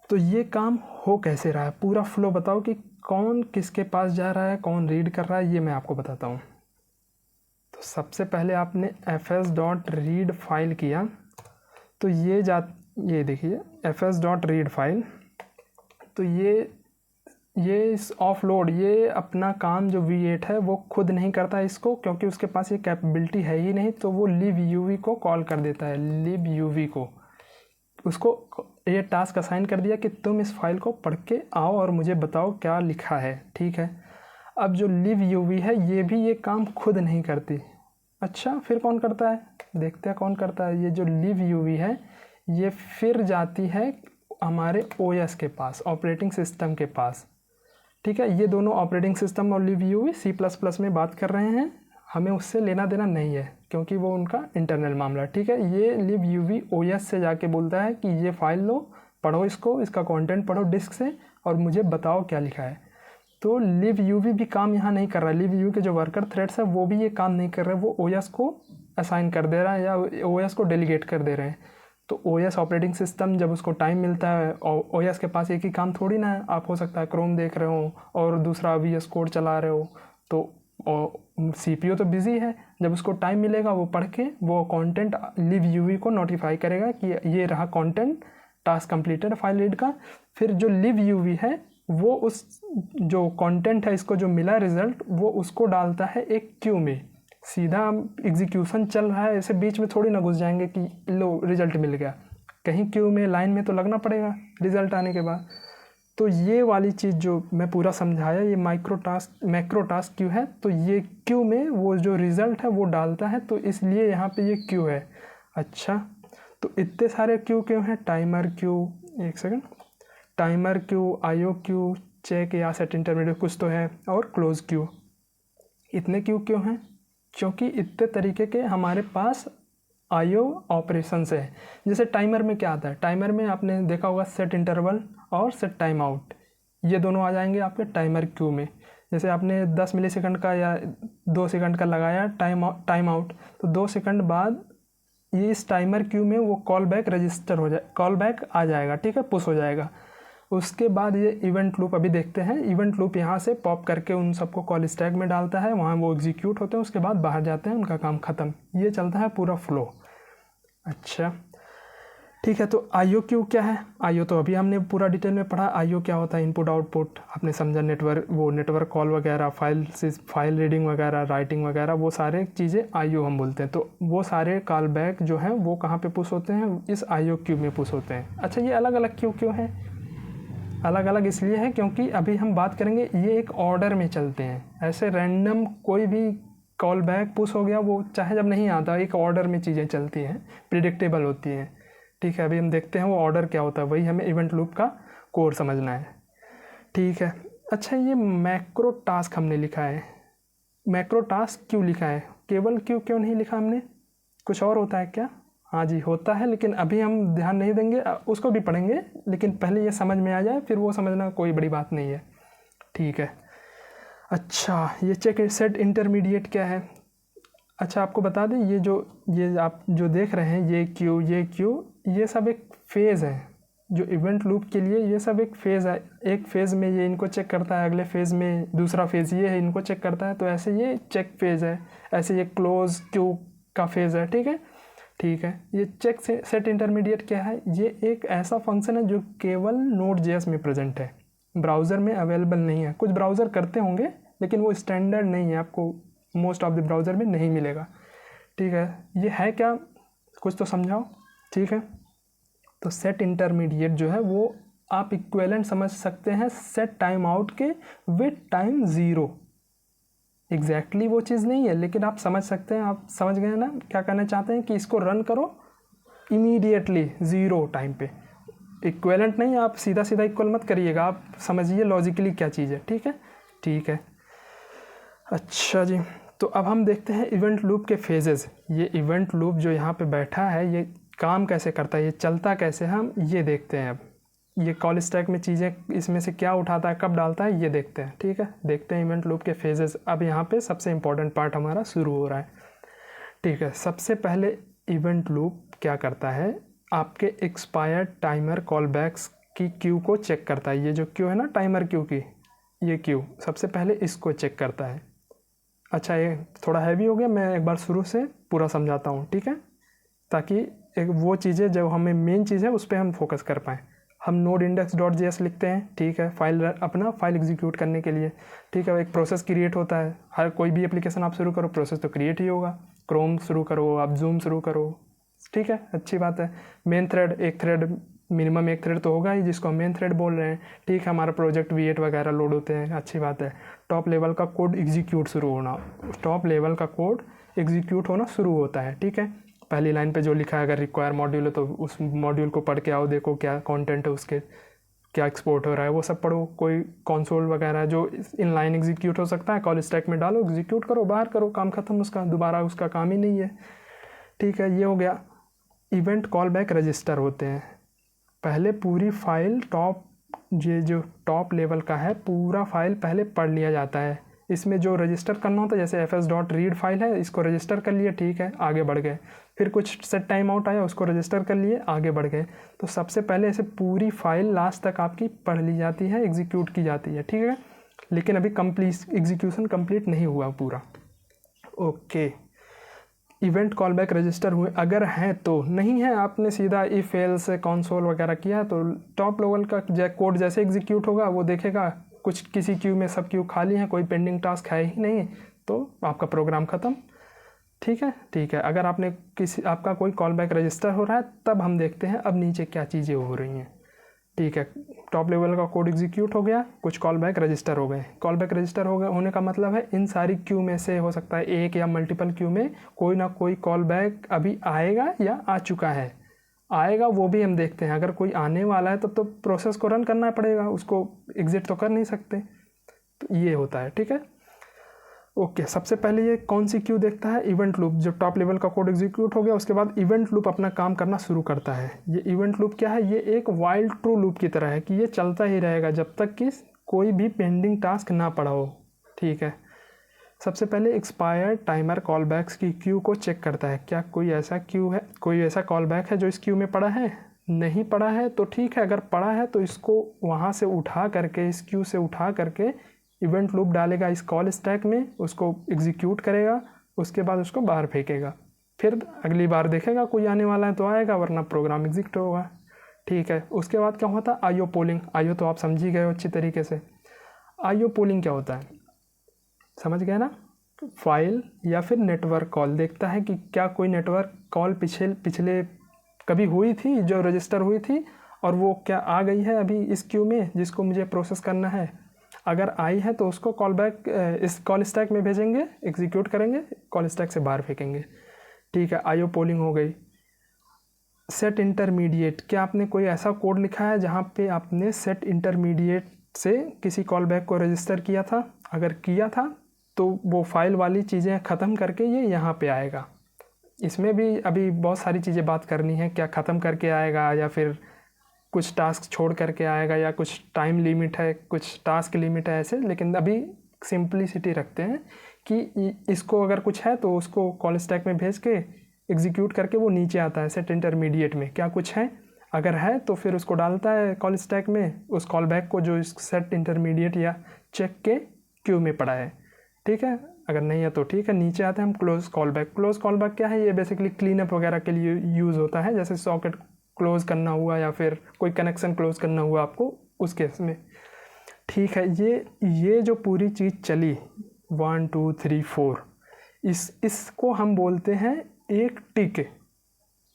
तो ये काम हो कैसे रहा है, पूरा फ्लो बताओ कि कौन किसके पास जा रहा है, कौन रीड कर रहा है, ये मैं आपको बताता हूँ। तो सबसे पहले आपने fs.read फाइल किया, तो ये देखिए fs.read फाइल, तो ये इस ऑफलोड, ये अपना काम जो V8 है वो खुद नहीं करता है इसको, क्योंकि उसके पास ये कैपेबिलिटी है ही नहीं, तो वो live को कॉल कर देता है, live को उसको ये टास्क असाइन कर दिया कि तुम इस फाइल को पढ़ के आओ और मुझे बताओ क्या लिखा है, ठीक है। अब जो लिव यूवी है ये भी ये काम खुद नहीं करती। अच्छा, फिर कौन करता है, देखते हैं कौन करता है। ये जो लिव यूवी है ये फिर जाती है हमारे ओएस के पास, ऑपरेटिंग सिस्टम के पास, ठीक है। ये दोनों ऑपरेटिंग सिस्टम और लिव यूवी C++ में बात कर रहे हैं, हमें उससे लेना देना नहीं है क्योंकि वो उनका इंटरनल मामला, ठीक है। ये लिव यूवी ओएस से जाके बोलता है कि ये फाइल लो, पढ़ो इसको, इसका कंटेंट पढ़ो डिस्क से और मुझे बताओ क्या लिखा है। तो लिव यूवी भी काम यहाँ नहीं कर रहा है। लिव यूवी के जो वर्कर थ्रेड्स है वो भी ये काम नहीं कर रहे, वो ओएस को असाइन कर दे रहा है या ओएस को डेलीगेट कर दे रहे हैं। तो ओएस ऑपरेटिंग सिस्टम जब उसको टाइम मिलता है, और ओएस के पास एक ही काम थोड़ी ना है, आप हो सकता है क्रोम देख रहे हो और दूसरा VS कोड चला रहे हो, तो CPU तो बिज़ी है। जब उसको टाइम मिलेगा वो पढ़ के वो कंटेंट लिव यूवी को नोटिफाई करेगा कि ये रहा content, task completed file read का। फिर जो लिव यूवी है वो उस जो कंटेंट है, इसको जो मिला रिज़ल्ट, वो उसको डालता है एक क्यू में। सीधा एग्जीक्यूशन चल रहा है, ऐसे बीच में थोड़ी ना घुस जाएंगे कि लो रिज़ल्ट मिल गया, कहीं क्यू में लाइन में तो लगना पड़ेगा रिज़ल्ट आने के बाद। तो ये वाली चीज़ जो मैं पूरा समझाया ये मैक्रो टास्क क्यू है। तो ये क्यू में वो जो रिज़ल्ट है वो डालता है, तो इसलिए यहाँ पे ये क्यू है। अच्छा, तो इतने सारे क्यू क्यों हैं? टाइमर क्यू, एक second, timer queue, IO queue, check या सेट इंटरमीडिएट कुछ तो है, और क्लोज क्यू। इतने क्यू क्यों हैं? क्योंकि इतने तरीके के हमारे पास IO ऑपरेशंस है। जैसे टाइमर में क्या आता है, टाइमर में आपने देखा होगा सेट इंटरवल और सेट टाइम आउट, ये दोनों आ जाएंगे आपके टाइमर क्यू में। जैसे आपने 10 मिलीसेकंड का या 2 सेकंड का लगाया टाइम आउट, तो 2 सेकंड बाद ये इस टाइमर क्यू में वो कॉल बैक रजिस्टर हो जाए, कॉल बैक आ जाएगा, ठीक है, पुश हो जाएगा। उसके बाद ये इवेंट लूप अभी देखते हैं। इवेंट लूप यहाँ से पॉप करके उन सबको कॉल स्टैक में डालता है, वहाँ वो एग्जीक्यूट होते हैं, उसके बाद बाहर जाते हैं, उनका काम ख़त्म। ये चलता है पूरा फ्लो। अच्छा, ठीक है। तो IO क्यू क्या है? IO तो अभी हमने पूरा डिटेल में पढ़ा। IO क्या होता है? इनपुट आउटपुट, आपने समझा, नेटवर्क कॉल वगैरह, फाइल रीडिंग वगैरह, राइटिंग वगैरह, वो सारे चीज़ें IO हम बोलते हैं। तो वो सारे कॉल बैक जो हैं वो कहाँ पे पुश होते हैं? इस IO क्यू में पुश होते हैं। अच्छा, ये अलग अलग क्यू क्यों है? अलग अलग इसलिए है क्योंकि अभी हम बात करेंगे ये एक ऑर्डर में चलते हैं। ऐसे रैंडम कोई भी कॉल बैक पुश हो गया, वो चाहे जब नहीं आता, एक ऑर्डर में चीज़ें चलती हैं, प्रिडिक्टेबल होती हैं, ठीक है। अभी हम देखते हैं वो ऑर्डर क्या होता है, वही हमें इवेंट लूप का कोड समझना है, ठीक है। अच्छा, ये मैक्रो टास्क हमने लिखा है, मैक्रो टास्क क्यों लिखा है? केवल क्यों नहीं लिखा हमने? कुछ और होता है क्या? हाँ जी, होता है, लेकिन अभी हम ध्यान नहीं देंगे, उसको भी पढ़ेंगे, लेकिन पहले ये समझ में आ जाए, फिर वो समझना कोई बड़ी बात नहीं है, ठीक है। अच्छा, ये चेक सेट इंटरमीडिएट क्या है? अच्छा, आपको बता दें, ये आप जो देख रहे हैं, ये क्यू, ये सब एक फ़ेज़ है। जो इवेंट लूप के लिए ये सब एक फ़ेज़ है। एक फ़ेज़ में ये इनको चेक करता है, अगले फ़ेज़ में दूसरा फ़ेज़ ये है, इनको चेक करता है। तो ऐसे ये चेक फ़ेज़ है, ऐसे ये क्लोज क्यू का फ़ेज़ है, ठीक है, ठीक है। ये चेक सेट इंटरमीडिएट क्या है? ये एक ऐसा फंक्शन है जो केवल Node.js में प्रेजेंट है, ब्राउज़र में अवेलेबल नहीं है। कुछ ब्राउज़र करते होंगे लेकिन वो स्टैंडर्ड नहीं है, आपको मोस्ट ऑफ द ब्राउज़र में नहीं मिलेगा, ठीक है। ये है क्या, कुछ तो समझाओ, ठीक है। तो सेट इंटरमीडिएट जो है वो आप इक्विवेलेंट समझ सकते हैं सेट टाइम आउट के विद टाइम 0। एग्जैक्टली वो चीज़ नहीं है, लेकिन आप समझ सकते हैं। आप समझ गए ना क्या कहना चाहते हैं? कि इसको रन करो इमीडिएटली 0 टाइम पे। इक्विवेलेंट नहीं, आप सीधा सीधा इक्वल मत करिएगा, आप समझिए लॉजिकली क्या चीज़ है, ठीक है, ठीक है। अच्छा जी, तो अब हम देखते हैं इवेंट लूप के फेजेस। ये इवेंट लूप जो यहाँ पे बैठा है ये काम कैसे करता है, ये चलता कैसे है, हम ये देखते हैं। अब ये कॉल स्टैक में चीज़ें इसमें से क्या उठाता है, कब डालता है, ये देखते हैं, ठीक है। देखते हैं इवेंट लूप के फेजेस। अब यहाँ पे सबसे इम्पॉर्टेंट पार्ट हमारा शुरू हो रहा है, ठीक है। सबसे पहले इवेंट लूप क्या करता है, आपके एक्सपायर्ड टाइमर कॉल बैक्स की क्यू को चेक करता है। ये जो क्यू है ना टाइमर क्यू की, ये क्यू सबसे पहले इसको चेक करता है। अच्छा, ये थोड़ा हैवी हो गया, मैं एक बार शुरू से पूरा समझाता हूँ, ठीक है, ताकि एक वो चीज़ें जो हमें मेन चीज़ है उस पर हम फोकस कर पाएँ। हम node-index.js लिखते हैं, ठीक है, फाइल एग्जीक्यूट करने के लिए, ठीक है। एक प्रोसेस क्रिएट होता है, हर कोई भी एप्लीकेशन आप शुरू करो प्रोसेस तो क्रिएट ही होगा। क्रोम शुरू करो, आप जूम शुरू करो, ठीक है, अच्छी बात है। मेन थ्रेड, एक थ्रेड मिनिमम एक थ्रेड तो होगा ही जिसको हम मेन थ्रेड बोल रहे हैं। ठीक है, हमारा प्रोजेक्ट V8 वगैरह लोड होते हैं, अच्छी बात है। टॉप लेवल का कोड एग्जीक्यूट शुरू होना, टॉप लेवल का कोड एग्जीक्यूट होना शुरू होता है। ठीक है, पहली लाइन पे जो लिखा है, अगर रिक्वायर मॉड्यूल है तो उस मॉड्यूल को पढ़ के आओ, देखो क्या कंटेंट है उसके, क्या एक्सपोर्ट हो रहा है, वो सब पढ़ो। कोई कंसोल वगैरह जो इन लाइन एग्जीक्यूट हो सकता है, कॉल स्टैक में डालो, एग्जीक्यूट करो, बाहर करो, काम खत्म उसका, दोबारा उसका काम ही नहीं है। ठीक है, ये हो गया। इवेंट कॉल बैक रजिस्टर होते हैं। पहले पूरी फाइल ये जो टॉप लेवल का है, पूरा फाइल पहले पढ़ लिया जाता है। इसमें जो रजिस्टर करना होता है, जैसे fs.read फाइल है, इसको रजिस्टर कर लिए, ठीक है, आगे बढ़ गए। फिर कुछ सेट टाइम आउट आया, उसको रजिस्टर कर लिए, आगे बढ़ गए। तो सबसे पहले ऐसे पूरी फाइल लास्ट तक आपकी पढ़ ली जाती है, एग्जीक्यूट की जाती है। ठीक है, लेकिन अभी एग्जीक्यूशन कंप्लीट नहीं हुआ पूरा। Okay, event call back register हुए अगर हैं तो, नहीं है आपने सीधा इफ एल्स से कंसोल वगैरह किया, तो टॉप लेवल का कोड जैसे एग्जीक्यूट होगा वो देखेगा कुछ किसी क्यू में सब क्यू खाली हैं, कोई पेंडिंग टास्क है ही नहीं, तो आपका प्रोग्राम ख़त्म। ठीक है, ठीक है। अगर आपका कोई कॉल बैक रजिस्टर हो रहा है, तब हम देखते हैं अब नीचे क्या चीज़ें हो रही हैं। ठीक है, टॉप लेवल का कोड एग्जीक्यूट हो गया, कुछ कॉल बैक रजिस्टर हो गए। कॉल बैक रजिस्टर हो गए होने का मतलब है इन सारी क्यू में से हो सकता है एक या मल्टीपल क्यू में कोई ना कोई कॉल बैक अभी आएगा या आ चुका है। आएगा वो भी हम देखते हैं, अगर कोई आने वाला है तो प्रोसेस को रन करना पड़ेगा, उसको एग्जिट तो कर नहीं सकते। तो ये होता है। ठीक है, ओके। सबसे पहले ये कौन सी क्यू देखता है, इवेंट लूप। जब टॉप लेवल का कोड एग्जीक्यूट हो गया उसके बाद इवेंट लूप अपना काम करना शुरू करता है। ये इवेंट लूप क्या है, ये एक वाइल ट्रू लूप की तरह है कि ये चलता ही रहेगा जब तक कि कोई भी पेंडिंग टास्क ना पड़ा हो। ठीक है, सबसे पहले एक्सपायर टाइमर कॉल बैक्स की क्यू को चेक करता है, क्या कोई ऐसा क्यू है, कोई ऐसा कॉल बैक है जो इस क्यू में पड़ा है। नहीं पड़ा है तो ठीक है, अगर पड़ा है तो इसको वहाँ से उठा करके, इस क्यू से उठा करके इवेंट लूप डालेगा इस कॉल स्टैक में, उसको एग्जीक्यूट करेगा, उसके बाद उसको बाहर फेंकेगा। फिर अगली बार देखेगा कोई आने वाला है तो आएगा, वरना प्रोग्राम एग्जीक्यूट होगा। ठीक है, उसके बाद क्या होता है, आईओ पोलिंग। आईओ तो आप समझ ही गए हो अच्छी तरीके से। आईओ पोलिंग क्या होता है, समझ गए ना। फाइल या फिर नेटवर्क कॉल देखता है कि क्या कोई नेटवर्क कॉल पिछले कभी हुई थी जो रजिस्टर हुई थी, और वो क्या आ गई है अभी इस क्यू में जिसको मुझे प्रोसेस करना है। अगर आई है तो उसको कॉल बैक इस कॉल स्टैक में भेजेंगे, एग्जीक्यूट करेंगे, कॉल स्टैक से बाहर फेंकेंगे। ठीक है, आईओ पोलिंग हो गई। सेट इंटरमीडिएट, क्या आपने कोई ऐसा कोड लिखा है जहाँ पे आपने सेट इंटरमीडिएट से किसी कॉल बैक को रजिस्टर किया था। अगर किया था तो वो फाइल वाली चीज़ें ख़त्म करके ये यहाँ पे आएगा। इसमें भी अभी बहुत सारी चीज़ें बात करनी है, क्या ख़त्म करके आएगा या फिर कुछ टास्क छोड़ करके आएगा, या कुछ टाइम लिमिट है, कुछ टास्क लिमिट है, ऐसे। लेकिन अभी सिंपलिसिटी रखते हैं कि इसको अगर कुछ है तो उसको कॉल स्टैक में भेज के एग्जीक्यूट करके वो नीचे आता है सेट इंटरमीडिएट में, क्या कुछ है। अगर है तो फिर उसको डालता है कॉल स्टैक में, उस कॉल बैक को जो इस सेट इंटरमीडिएट या चेक के क्यू में पड़ा है। ठीक है, अगर नहीं है तो ठीक है, नीचे आते हैं हम close call back. Close call back क्या है, ये बेसिकली क्लीन अप वगैरह के लिए यूज़ होता है, जैसे सॉकेट क्लोज़ करना हुआ या फिर कोई कनेक्शन क्लोज़ करना हुआ आपको उस केस में। ठीक है, ये जो पूरी चीज़ चली 1 2 3 4, इसको हम बोलते हैं एक टिक।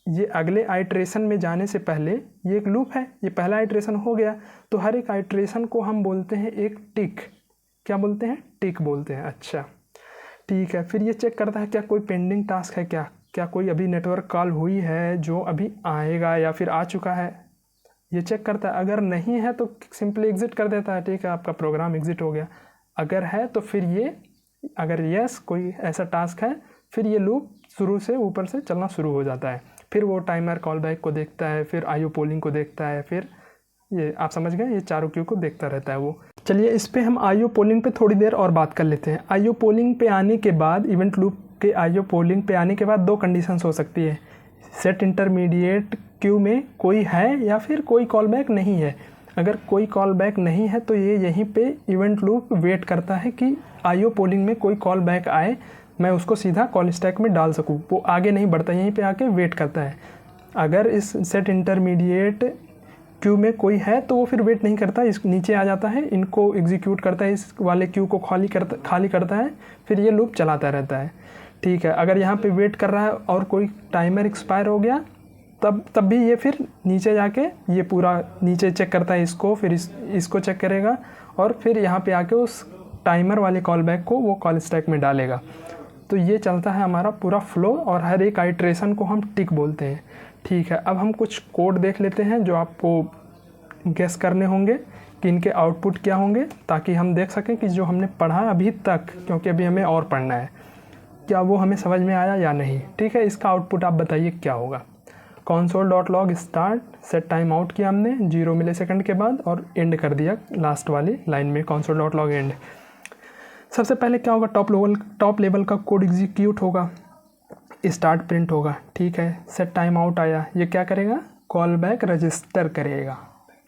ये अगले आइट्रेशन में जाने से पहले ये एक लूप है, ये पहला आइट्रेशन हो गया, तो हर एक आइट्रेशन को हम बोलते हैं एक टिक। क्या बोलते हैं, टिक बोलते हैं। अच्छा, ठीक है। फिर ये चेक करता है क्या कोई पेंडिंग टास्क है, क्या कोई अभी नेटवर्क कॉल हुई है जो अभी आएगा या फिर आ चुका है, ये चेक करता है। अगर नहीं है तो सिंपली एग्जिट कर देता है। ठीक है, आपका प्रोग्राम एग्जिट हो गया। अगर है तो फिर ये, अगर यस कोई ऐसा टास्क है, फिर ये लूप शुरू से ऊपर से चलना शुरू हो जाता है। फिर वो टाइमर कॉल बैक को देखता है, फिर आईओ पोलिंग को देखता है, फिर ये आप समझ गए, ये चारों क्यू को देखता रहता है वो। चलिए इस पे हम आईओ पोलिंग पे थोड़ी देर और बात कर लेते हैं। आईओ पोलिंग पे आने के बाद, इवेंट लूप के आईओ पोलिंग पे आने के बाद दो कंडीशंस हो सकती है। सेट इंटरमीडिएट क्यू में कोई है या फिर कोई कॉल बैक नहीं है। अगर कोई कॉल बैक नहीं है तो ये यहीं पे इवेंट लूप वेट करता है कि आईओ पोलिंग में कोई कॉल बैक आए, मैं उसको सीधा कॉल स्टैक में डाल सकूँ। वो आगे नहीं बढ़ता, यहीं पे आके वेट करता है। अगर इस सेट इंटरमीडिएट क्यू में कोई है तो वो फिर वेट नहीं करता, इस नीचे आ जाता है, इनको एग्जीक्यूट करता है, इस वाले क्यू को खाली करता है, फिर ये लूप चलाता रहता है। ठीक है। अगर यहाँ पे वेट कर रहा है और कोई टाइमर एक्सपायर हो गया तब भी ये फिर नीचे जाके ये पूरा नीचे चेक करता है इसको, फिर इसको चेक करेगा और फिर यहाँ पे आके उस टाइमर वाले कॉल बैक को वो कॉल स्टैक में डालेगा। तो ये चलता है हमारा पूरा फ्लो और हर एक आइट्रेशन को हम टिक बोलते हैं। ठीक है, अब हम कुछ कोड देख लेते हैं जो आपको गेस करने होंगे कि इनके आउटपुट क्या होंगे, ताकि हम देख सकें कि जो हमने पढ़ा अभी तक, क्योंकि अभी हमें और पढ़ना है, क्या वो हमें समझ में आया या नहीं। ठीक है, इसका आउटपुट आप बताइए क्या होगा। console.log start, set time out किया हमने 0 मिलीसेकंड के बाद और एंड कर दिया लास्ट वाली लाइन में console.log एंड। सबसे पहले क्या होगा, टॉप लेवल का कोड एग्जीक्यूट होगा, स्टार्ट प्रिंट होगा। ठीक है, सेट टाइम आउट आया, ये क्या करेगा, कॉल बैक रजिस्टर करेगा।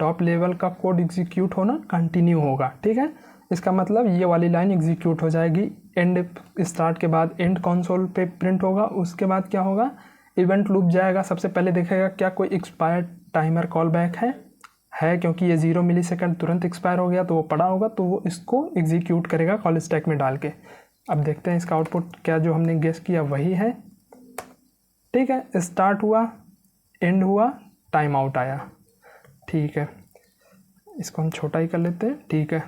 टॉप लेवल का कोड एग्जीक्यूट होना कंटिन्यू होगा। ठीक है, इसका मतलब ये वाली लाइन एग्जीक्यूट हो जाएगी। एंड स्टार्ट के बाद एंड कंसोल पे प्रिंट होगा। उसके बाद क्या होगा, इवेंट लूप जाएगा, सबसे पहले देखेगा क्या कोई एक्सपायर्ड टाइमर कॉल बैक है, क्योंकि ये 0 मिलीसेकंड तुरंत एक्सपायर हो गया तो वो पड़ा होगा, तो वो इसको एग्जीक्यूट करेगा कॉल स्टैक में डाल के। अब देखते हैं इसका आउटपुट क्या जो हमने गेस किया वही है। ठीक है, स्टार्ट हुआ, एंड हुआ, टाइम आउट आया। ठीक है, इसको हम छोटा ही कर लेते हैं। ठीक है,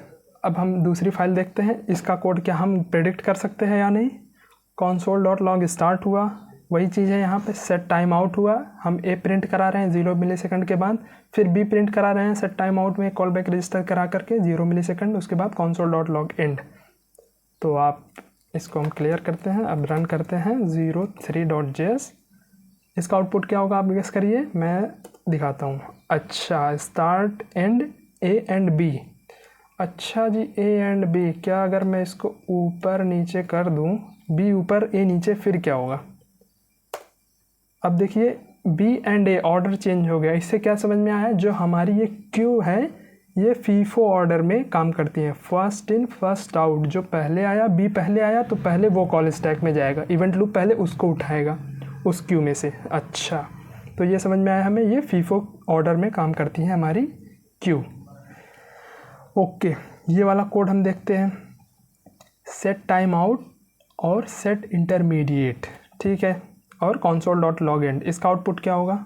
अब हम दूसरी फाइल देखते हैं, इसका कोड क्या हम प्रेडिक्ट कर सकते हैं या नहीं। console.log स्टार्ट हुआ, वही चीज़ है यहाँ पे, सेट टाइम आउट हुआ, हम ए प्रिंट करा रहे हैं 0 मिलीसेकंड के बाद, फिर बी प्रिंट करा रहे हैं सेट टाइम आउट में कॉल बैक रजिस्टर करा करके 0 मिलीसेकंड, उसके बाद console.log एंड। तो आप इसको हम क्लियर करते हैं, अब रन करते हैं 03.js। इसका आउटपुट क्या होगा आप गेस करिए, मैं दिखाता हूँ। अच्छा, start and A and B. अच्छा जी, ए एंड बी, क्या अगर मैं इसको ऊपर नीचे कर दूँ, बी ऊपर ए नीचे, फिर क्या होगा। अब देखिए B and A order change हो गया। इससे क्या समझ में आया, जो हमारी ये क्यू है ये फीफो ऑर्डर में काम करती है, फर्स्ट इन फर्स्ट आउट। जो पहले आया, बी पहले आया तो पहले वो कॉल स्टैक में जाएगा, इवेंट लूप पहले उसको उठाएगा उस क्यू में से। अच्छा, तो ये समझ में आया हमें, ये फीफो ऑर्डर में काम करती है हमारी क्यू। ओके, ये वाला कोड हम देखते हैं, सेट टाइम आउट और सेट इंटरमीडिएट। ठीक है, और console.log एंड। इसका आउटपुट क्या होगा,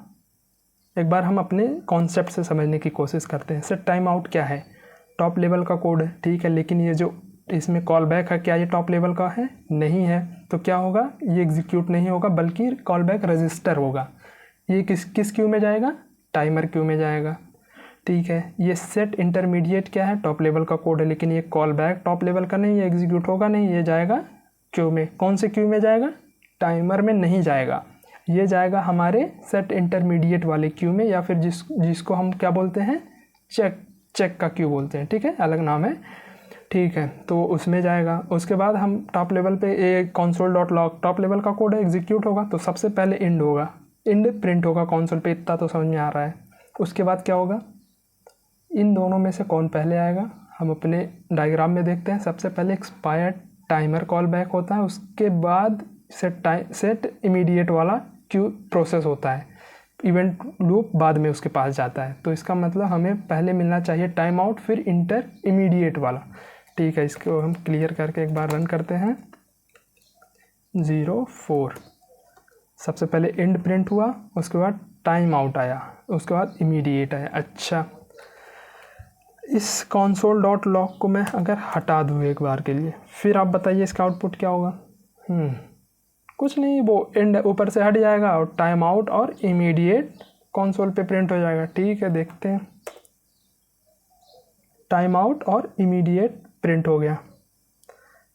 एक बार हम अपने कॉन्सेप्ट से समझने की कोशिश करते हैं। सेट टाइम आउट क्या है, टॉप लेवल का कोड है। ठीक है, लेकिन ये जो इसमें कॉल बैक है, क्या ये टॉप लेवल का है, नहीं है, तो क्या होगा, ये एग्जीक्यूट नहीं होगा बल्कि कॉल बैक रजिस्टर होगा। ये किस क्यू में जाएगा, टाइमर क्यू में जाएगा। ठीक है, ये सेट इंटरमीडिएट क्या है, टॉप लेवल का कोड है, लेकिन ये कॉल बैक टॉप लेवल का नहीं, ये एग्जीक्यूट होगा नहीं, ये जाएगा क्यू में। कौन से क्यू में जाएगा, टाइमर में नहीं जाएगा, ये जाएगा हमारे सेट इंटरमीडिएट वाले क्यू में, या फिर जिसको हम क्या बोलते हैं, चेक का क्यू बोलते हैं। ठीक है, अलग नाम है। ठीक है, तो उसमें जाएगा। उसके बाद हम टॉप लेवल पे console.log टॉप लेवल का कोड है, एग्जीक्यूट होगा तो सबसे पहले एंड होगा, एंड प्रिंट होगा कंसोल पे, इतना तो समझ में आ रहा है। उसके बाद क्या होगा, इन दोनों में से कौन पहले आएगा, हम अपने डायग्राम में देखते हैं। सबसे पहले एक्सपायर्ड टाइमर कॉल बैक होता है, उसके बाद सेट इमीडिएट वाला क्यू प्रोसेस होता है, इवेंट लूप बाद में उसके पास जाता है। तो इसका मतलब हमें पहले मिलना चाहिए टाइम आउट, फिर इंटर इमीडिएट वाला। ठीक है, इसको हम क्लियर करके एक बार रन करते हैं। 04, सबसे पहले एंड प्रिंट हुआ, उसके बाद टाइम आउट आया, उसके बाद इमीडिएट आया। अच्छा, इस console.log को मैं अगर हटा दूँ एक बार के लिए, फिर आप बताइए इसका आउटपुट क्या होगा। कुछ नहीं, वो एंड ऊपर से हट जाएगा और टाइम आउट और इमीडिएट कंसोल पे प्रिंट हो जाएगा। ठीक है, देखते हैं, टाइम आउट और इमीडिएट प्रिंट हो गया।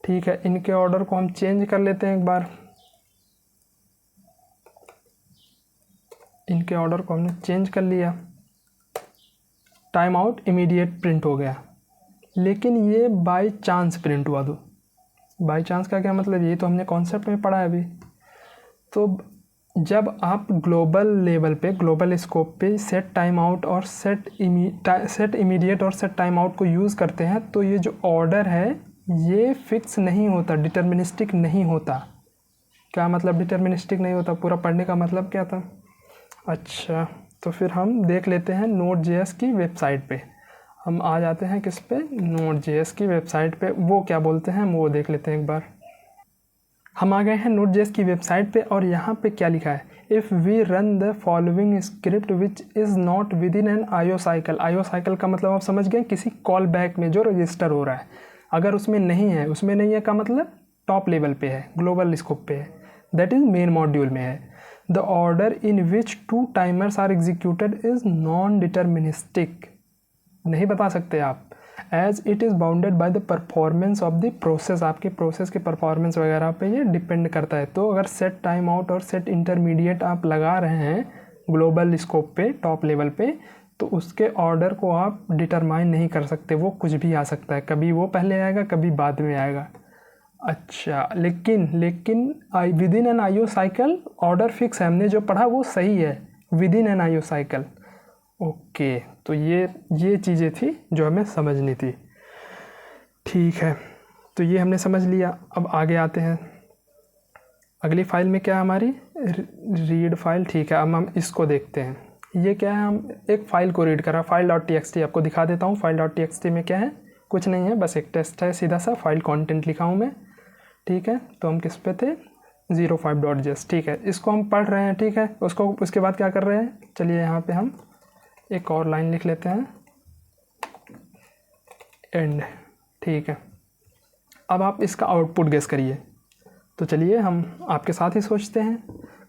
ठीक है, इनके ऑर्डर को हम चेंज कर लेते हैं एक बार। इनके ऑर्डर को हमने चेंज कर लिया, टाइम आउट इमीडिएट प्रिंट हो गया, लेकिन ये बाय चांस प्रिंट हुआ। दो बाई चांस का क्या मतलब, ये तो हमने कॉन्सेप्ट में पढ़ा है अभी। तो जब आप ग्लोबल लेवल पे, ग्लोबल स्कोप पे सेट टाइम आउट और सेट इमीडिएट और सेट टाइम आउट को यूज़ करते हैं, तो ये जो ऑर्डर है ये फिक्स नहीं होता, डिटर्मिनिस्टिक नहीं होता। क्या मतलब डिटर्मिनिस्टिक नहीं होता, पूरा पढ़ने का मतलब क्या था। अच्छा, तो फिर हम देख लेते हैं Node.js की वेबसाइट पे। हम आ जाते हैं किस पे, Node.js की वेबसाइट पे। वो क्या बोलते हैं वो देख लेते हैं एक बार। हम आ गए हैं Node.js की वेबसाइट पे और यहाँ पे क्या लिखा है, if we run the following script which is not within an IO cycle. IO cycle का मतलब आप समझ गए, किसी कॉल बैक में जो रजिस्टर हो रहा है, अगर उसमें नहीं है का मतलब टॉप लेवल पे है, ग्लोबल स्कोप पे है, दैट इज़ मेन मॉड्यूल में है। The order in which 2 timers are executed is non deterministic, नहीं बता सकते आप, as it is bounded by the performance of the process, आपके प्रोसेस के परफॉर्मेंस वगैरह पे ये डिपेंड करता है। तो अगर सेट टाइम आउट और सेट इंटरमीडिएट आप लगा रहे हैं ग्लोबल स्कोप पे, टॉप लेवल पे, तो उसके ऑर्डर को आप डिटरमाइन नहीं कर सकते, वो कुछ भी आ सकता है, कभी वो पहले आएगा कभी बाद में आएगा। अच्छा, लेकिन with in an IO cycle order fix है, हमने जो पढ़ा वो सही है, with in an IO cycle. Okay, तो ये चीज़ें थी जो हमें समझनी थी। ठीक है, तो ये हमने समझ लिया। अब आगे आते हैं, अगली फाइल में क्या है हमारी रीड फाइल। ठीक है, अब हम इसको देखते हैं, ये क्या है, हम एक फ़ाइल को रीड कर रहा, file.txt आपको दिखा देता हूँ। file.txt में क्या है, कुछ नहीं है, बस एक टेस्ट है, सीधा सा फाइल कंटेंट लिखा हूँ मैं। ठीक है, तो हम किस पे थे, 05.js। ठीक है, इसको हम पढ़ रहे हैं। ठीक है, उसके बाद क्या कर रहे हैं, चलिए यहाँ पे हम एक और लाइन लिख लेते हैं, एंड। ठीक है, अब आप इसका आउटपुट गेस करिए। तो चलिए हम आपके साथ ही सोचते हैं,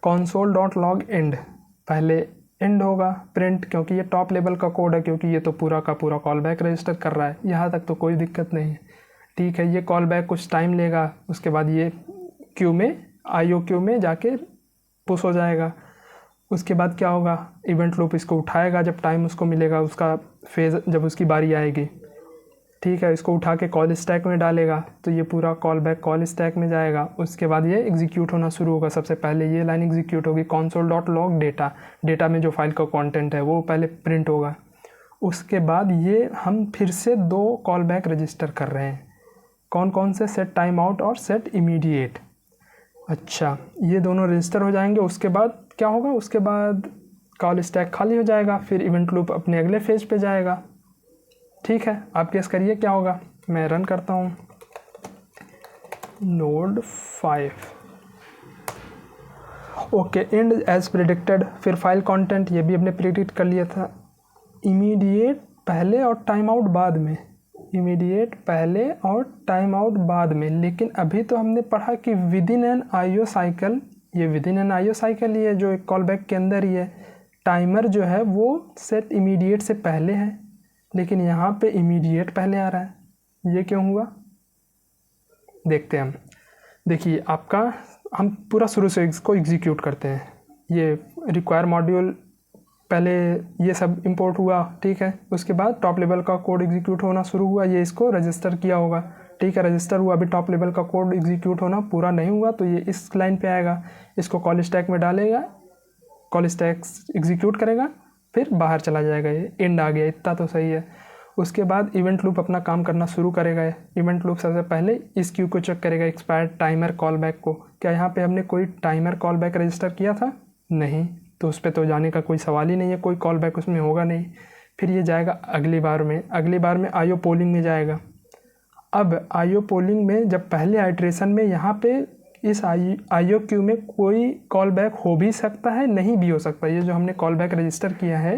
console.log end, पहले एंड होगा प्रिंट, क्योंकि ये टॉप लेवल का कोड है, क्योंकि ये तो पूरा का पूरा कॉल बैक रजिस्टर कर रहा है, यहाँ तक तो कोई दिक्कत नहीं है। ठीक है, ये कॉल बैक कुछ टाइम लेगा, उसके बाद ये क्यू में, IO क्यू में जाके पुश हो जाएगा। उसके बाद क्या होगा, इवेंट लूप इसको उठाएगा जब टाइम उसको मिलेगा, उसका फेज़ जब उसकी बारी आएगी। ठीक है, इसको उठा के कॉल स्टैक में डालेगा, तो ये पूरा कॉल बैक कॉल स्टैक में जाएगा। उसके बाद ये एग्जीक्यूट होना शुरू होगा, सबसे पहले ये लाइन एग्जीक्यूट होगी, console.log data, डेटा में जो फाइल का कंटेंट है वो पहले प्रिंट होगा। उसके बाद ये हम फिर से 2 कॉल बैक रजिस्टर कर रहे हैं, कौन कौन से, सेट टाइम आउट और सेट इमीडिएट। अच्छा, ये दोनों रजिस्टर हो जाएंगे। उसके बाद क्या होगा, उसके बाद कॉल स्टैक खाली हो जाएगा, फिर इवेंट लूप अपने अगले फेज पे जाएगा। ठीक है, आप गेस करिए क्या होगा, मैं रन करता हूँ node 5। Okay, and as predicted, फिर फाइल कंटेंट ये भी हमने प्रिडिक्ट कर लिया था, इमीडिएट पहले और टाइम आउट बाद में, इमीडिएट पहले और टाइम आउट बाद में। लेकिन अभी तो हमने पढ़ा कि within an IO cycle, ये within an IO cycle ही है, जो एक कॉल बैक के अंदर ही है। टाइमर जो है वो सेट इमीडिएट से पहले है, लेकिन यहाँ पे इमीडिएट पहले आ रहा है, ये क्यों हुआ, देखते हैं हम। देखिए आपका, हम पूरा शुरू से इसको एग्जीक्यूट करते हैं। ये रिक्वायर मॉड्यूल पहले ये सब इंपोर्ट हुआ, ठीक है, उसके बाद टॉप लेवल का कोड एग्जीक्यूट होना शुरू हुआ, ये इसको रजिस्टर किया होगा। ठीक है, रजिस्टर हुआ, अभी टॉप लेवल का कोड एग्जीक्यूट होना पूरा नहीं हुआ, तो ये इस लाइन पे आएगा, इसको कॉल स्टैक में डालेगा, कॉल स्टैक एग्जीक्यूट करेगा, फिर बाहर चला जाएगा। ये एंड आ गया, इतना तो सही है। उसके बाद इवेंट लूप अपना काम करना शुरू करेगा। इवेंट लूप सबसे पहले इस क्यू को चेक करेगा, एक्सपायर्ड टाइमर कॉल बैक को। क्या यहाँ पे हमने कोई टाइमर कॉल बैक रजिस्टर किया था, नहीं, तो उस पर तो जाने का कोई सवाल ही नहीं है, कोई कॉल बैक उसमें होगा नहीं। फिर ये जाएगा अगली बार में IO पोलिंग में जाएगा। अब IO पोलिंग में जब पहले आइट्रेशन में यहाँ पे इस IO क्यू में कोई कॉल बैक हो भी सकता है, नहीं भी हो सकता। ये जो हमने कॉल बैक रजिस्टर किया है,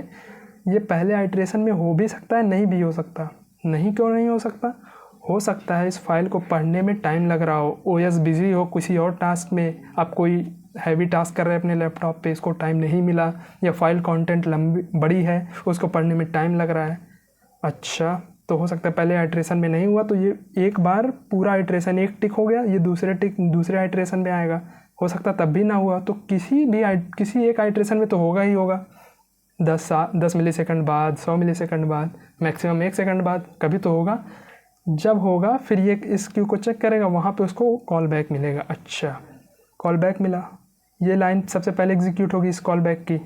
ये पहले आइट्रेशन में हो भी सकता है, नहीं भी हो सकता। नहीं क्यों नहीं हो सकता है इस फाइल को पढ़ने में टाइम लग रहा हो, OS बिजी हो किसी और टास्क में, आप कोई हैवी टास्क कर रहे हैं अपने लैपटॉप पे, इसको टाइम नहीं मिला, या फाइल कंटेंट बड़ी है, उसको पढ़ने में टाइम लग रहा है। अच्छा, तो हो सकता है पहले आइट्रेशन में नहीं हुआ, तो ये एक बार पूरा आइट्रेशन एक टिक हो गया, ये दूसरे आइट्रेशन में आएगा। हो सकता तब भी ना हुआ, तो किसी एक आइट्रेशन में तो होगा ही होगा, 10 मिलीसेकंड बाद, 100 मिलीसेकंड बाद, मैक्सिमम 1 सेकंड बाद, कभी तो होगा। जब होगा फिर ये इस क्यू को चेक करेगा, वहाँ पे उसको कॉल बैक मिलेगा। अच्छा, कॉल बैक मिला, ये लाइन सबसे पहले एग्जीक्यूट होगी इस कॉल बैक की,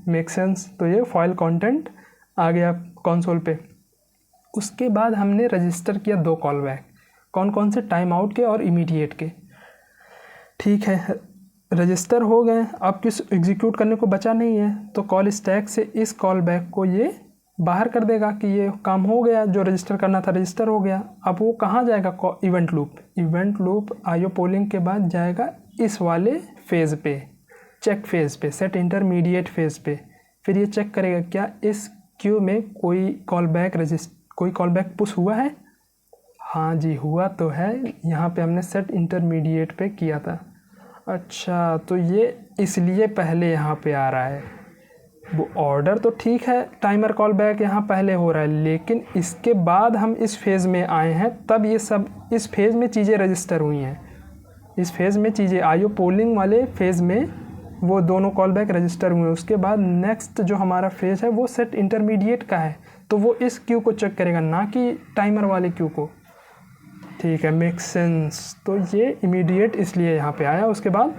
मेक सेंस। तो ये फाइल कंटेंट आ गया कंसोल पे। उसके बाद हमने रजिस्टर किया 2 कॉल बैक, कौन कौन से, टाइम आउट के और इमीडिएट के। ठीक है, रजिस्टर हो गए, अब किस एग्जीक्यूट करने को बचा नहीं है, तो कॉल स्टैक से इस कॉल बैक को ये बाहर कर देगा कि ये काम हो गया, जो रजिस्टर करना था रजिस्टर हो गया। अब वो कहाँ जाएगा, इवेंट लूप आईओ पोलिंग के बाद जाएगा इस वाले फेज़ पे, चेक फेज़ पे, सेट इंटरमीडिएट फेज़ पे। फिर ये चेक करेगा क्या इस क्यू में कोई कॉलबैक पुश हुआ है। हाँ जी हुआ तो है, यहाँ पे हमने सेट इंटरमीडिएट पे किया था। अच्छा तो ये इसलिए पहले यहाँ पे आ रहा है। वो ऑर्डर तो ठीक है, टाइमर कॉल बैक यहाँ पहले हो रहा है, लेकिन इसके बाद हम इस फेज़ में आए हैं, तब ये सब इस फेज़ में चीज़ें रजिस्टर हुई हैं। इस फेज़ में चीज़ें आईओ पोलिंग वाले फेज़ में वो दोनों कॉल बैक रजिस्टर हुए। उसके बाद नेक्स्ट जो हमारा फेज़ है वो सेट इंटरमीडिएट का है, तो वो इस क्यू को चेक करेगा, ना कि टाइमर वाले क्यू को। ठीक है, मेक सेंस। तो ये इमीडिएट इसलिए यहाँ पे आया। उसके बाद